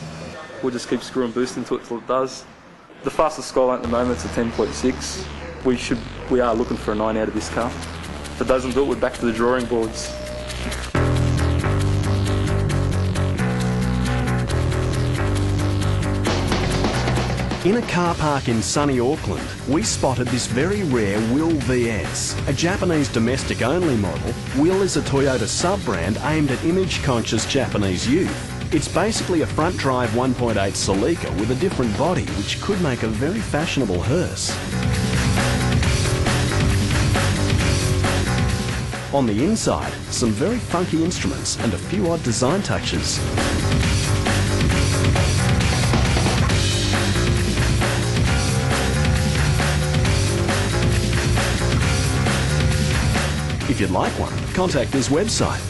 We'll just keep screwing boost into it till it does. The fastest Skyline at the moment is a 10.6. We are looking for a 9 out of this car. If it doesn't do it, we're back to the drawing boards. In a car park in sunny Auckland, we spotted this very rare Will VS, a Japanese domestic-only model. Will is a Toyota sub-brand aimed at image-conscious Japanese youth. It's basically a front-drive 1.8 Celica with a different body, which could make a very fashionable hearse. On the inside, some very funky instruments and a few odd design touches. If you'd like one, contact this website.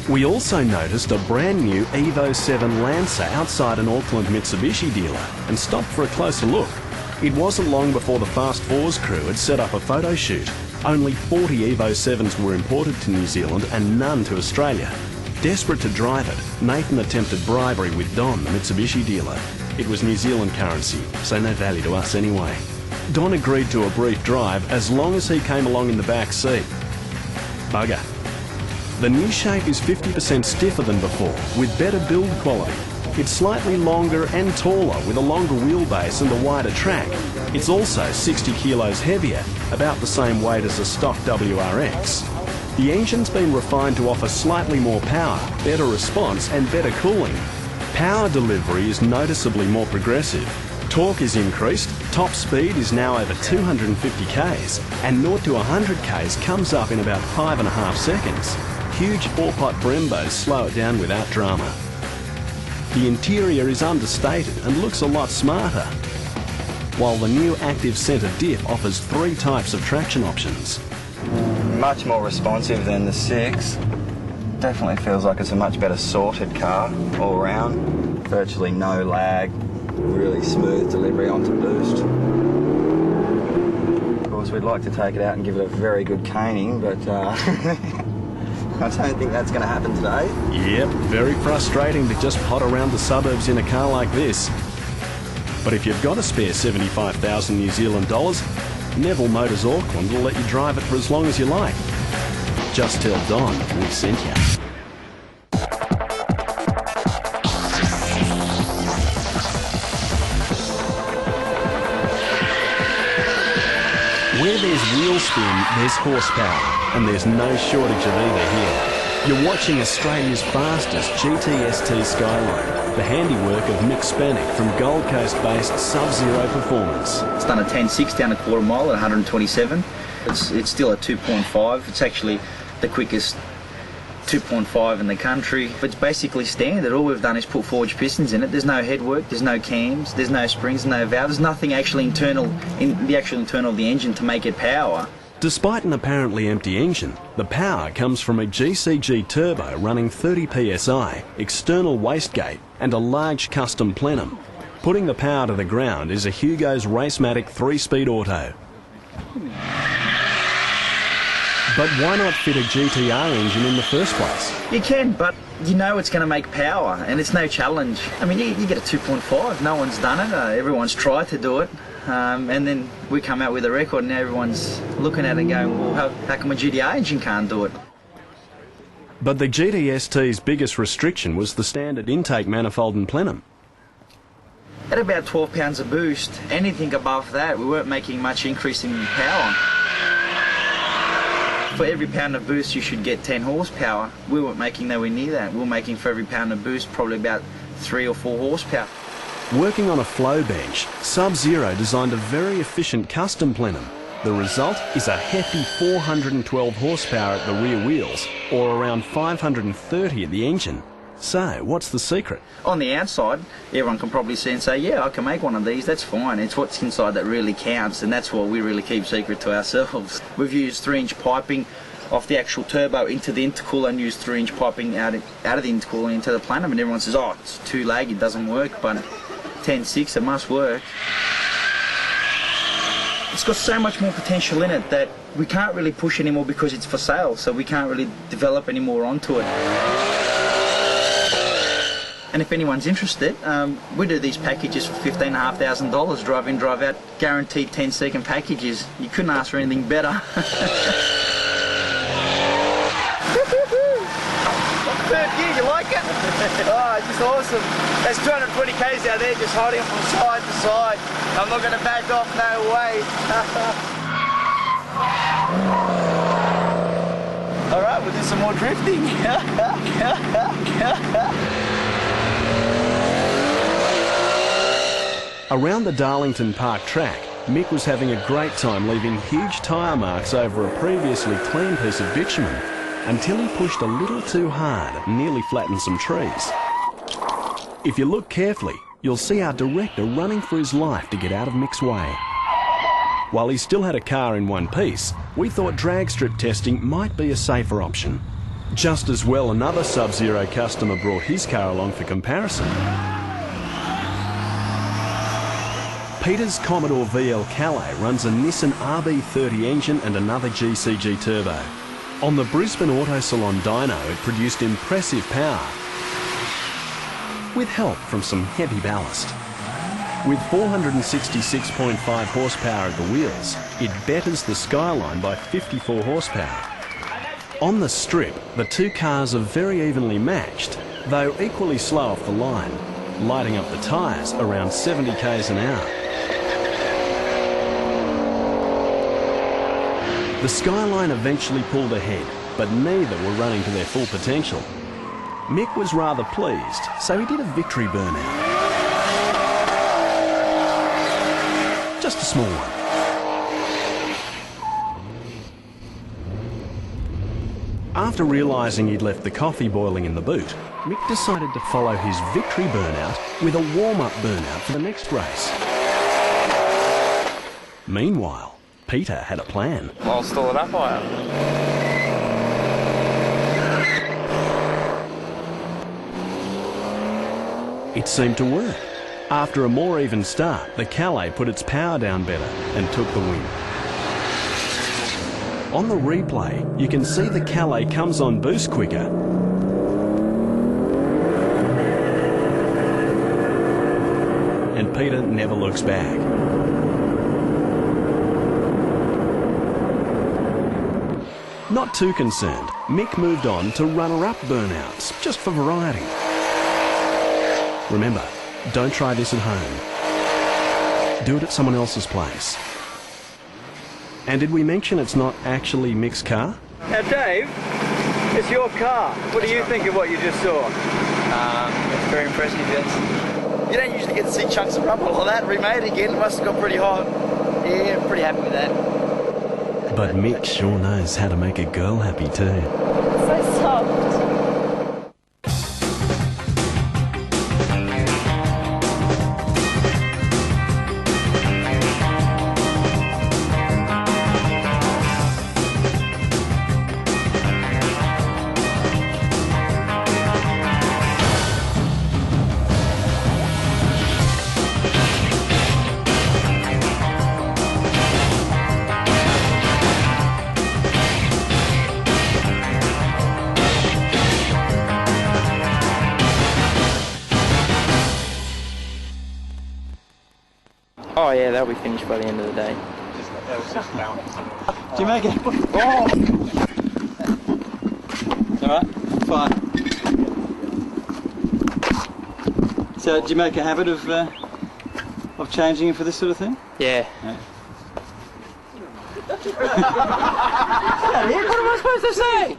We also noticed a brand new Evo 7 Lancer outside an Auckland Mitsubishi dealer and stopped for a closer look. It wasn't long before the Fast Fours crew had set up a photo shoot. Only 40 Evo 7s were imported to New Zealand and none to Australia. Desperate to drive it, Nathan attempted bribery with Don, the Mitsubishi dealer. It was New Zealand currency, so no value to us anyway. Don agreed to a brief drive as long as he came along in the back seat. Bugger. The new shape is 50% stiffer than before, with better build quality. It's slightly longer and taller with a longer wheelbase and a wider track. It's also 60 kilos heavier, about the same weight as a stock WRX. The engine's been refined to offer slightly more power, better response and better cooling. Power delivery is noticeably more progressive. Torque is increased, top speed is now over 250 k's, and 0 to 100 k's comes up in about 5.5 seconds. Huge 4-pot Brembos slow it down without drama. The interior is understated and looks a lot smarter, while the new active centre diff offers 3 types of traction options. Much more responsive than the 6. Definitely feels like it's a much better sorted car all around. Virtually no lag. Really smooth delivery onto boost. Of course, we'd like to take it out and give it a very good caning, but I don't think that's going to happen today. Yep, very frustrating to just pot around the suburbs in a car like this. But if you've got a spare 75,000 New Zealand dollars, Neville Motors Auckland will let you drive it for as long as you like. Just tell Don we sent you. Where there's wheel spin, there's horsepower, and there's no shortage of either here. You're watching Australia's fastest GTST Skyline, the handiwork of Mick Spanik from Gold Coast-based Sub-Zero Performance. It's done a 10.6 down a quarter mile at 127. It's still a 2.5. It's actually the quickest 2.5 in the country. It's basically standard. All we've done is put forged pistons in it. There's no headwork, there's no cams, there's no springs, no valves. There's nothing actually internal in the actual internal of the engine to make it power. Despite an apparently empty engine, the power comes from a GCG turbo running 30 psi, external wastegate and a large custom plenum. Putting the power to the ground is a Hugo's Racematic 3-speed auto. But why not fit a GTR engine in the first place? You can, but you know it's going to make power, and it's no challenge. I mean, you get a 2.5, no one's done it, everyone's tried to do it, and then we come out with a record and everyone's looking at it and going, well, how come a GTR engine can't do it? But the GTST's biggest restriction was the standard intake manifold and plenum. At about 12 pounds of boost, anything above that, we weren't making much increase in power. For every pound of boost you should get 10 horsepower. We weren't making nowhere near that. We were making for every pound of boost probably about 3 or 4 horsepower. Working on a flow bench, Sub-Zero designed a very efficient custom plenum. The result is a hefty 412 horsepower at the rear wheels, or around 530 at the engine. So, what's the secret? On the outside, everyone can probably see and say, yeah, I can make one of these, that's fine. It's what's inside that really counts, and that's what we really keep secret to ourselves. We've used 3-inch piping off the actual turbo into the intercooler and used 3-inch piping out of the intercooler into the plenum, and everyone says, oh, it's too laggy, it doesn't work, but 10.6, it must work. It's got so much more potential in it that we can't really push anymore because it's for sale, so we can't really develop any more onto it. And if anyone's interested, we do these packages for $15,500, drive in, drive out, guaranteed 10-second packages. You couldn't ask for anything better. Third gear, you like it? Oh, just awesome. There's 220 k's out there just holding from side to side. I'm not going to back off, no way. All right, we'll do some more drifting. Around the Darlington Park track, Mick was having a great time leaving huge tyre marks over a previously clean piece of bitumen until he pushed a little too hard and nearly flattened some trees. If you look carefully, you'll see our director running for his life to get out of Mick's way. While he still had a car in one piece, we thought drag strip testing might be a safer option. Just as well, another Sub-Zero customer brought his car along for comparison. Peter's Commodore VL Calais runs a Nissan RB30 engine and another GCG turbo. On the Brisbane Auto Salon dyno, it produced impressive power, with help from some heavy ballast. With 466.5 horsepower at the wheels, it betters the Skyline by 54 horsepower. On the strip, the two cars are very evenly matched, though equally slow off the line, lighting up the tyres around 70 k's an hour. The Skyline eventually pulled ahead, but neither were running to their full potential. Mick was rather pleased, so he did a victory burnout. Just a small one. After realising he'd left the coffee boiling in the boot, Mick decided to follow his victory burnout with a warm-up burnout for the next race. Meanwhile, Peter had a plan. I'll stall it up higher. It seemed to work. After a more even start, the Calais put its power down better and took the win. On the replay, you can see the Calais comes on boost quicker. And Peter never looks back. Not too concerned, Mick moved on to runner-up burnouts, just for variety. Remember, don't try this at home. Do it at someone else's place. And did we mention it's not actually Mick's car? Now, Dave, it's your car. What do you think of what you just saw? It's very impressive, yes. You don't usually get to see chunks of rubber like that remade again. It must have got pretty hot. Yeah, I'm pretty happy with that. But Mick sure knows how to make a girl happy too. So soft. Oh yeah, they'll be finished by the end of the day. Do you make it? Oh! Alright, fine. So, do you make a habit of changing it for this sort of thing? Yeah. What am I supposed to say?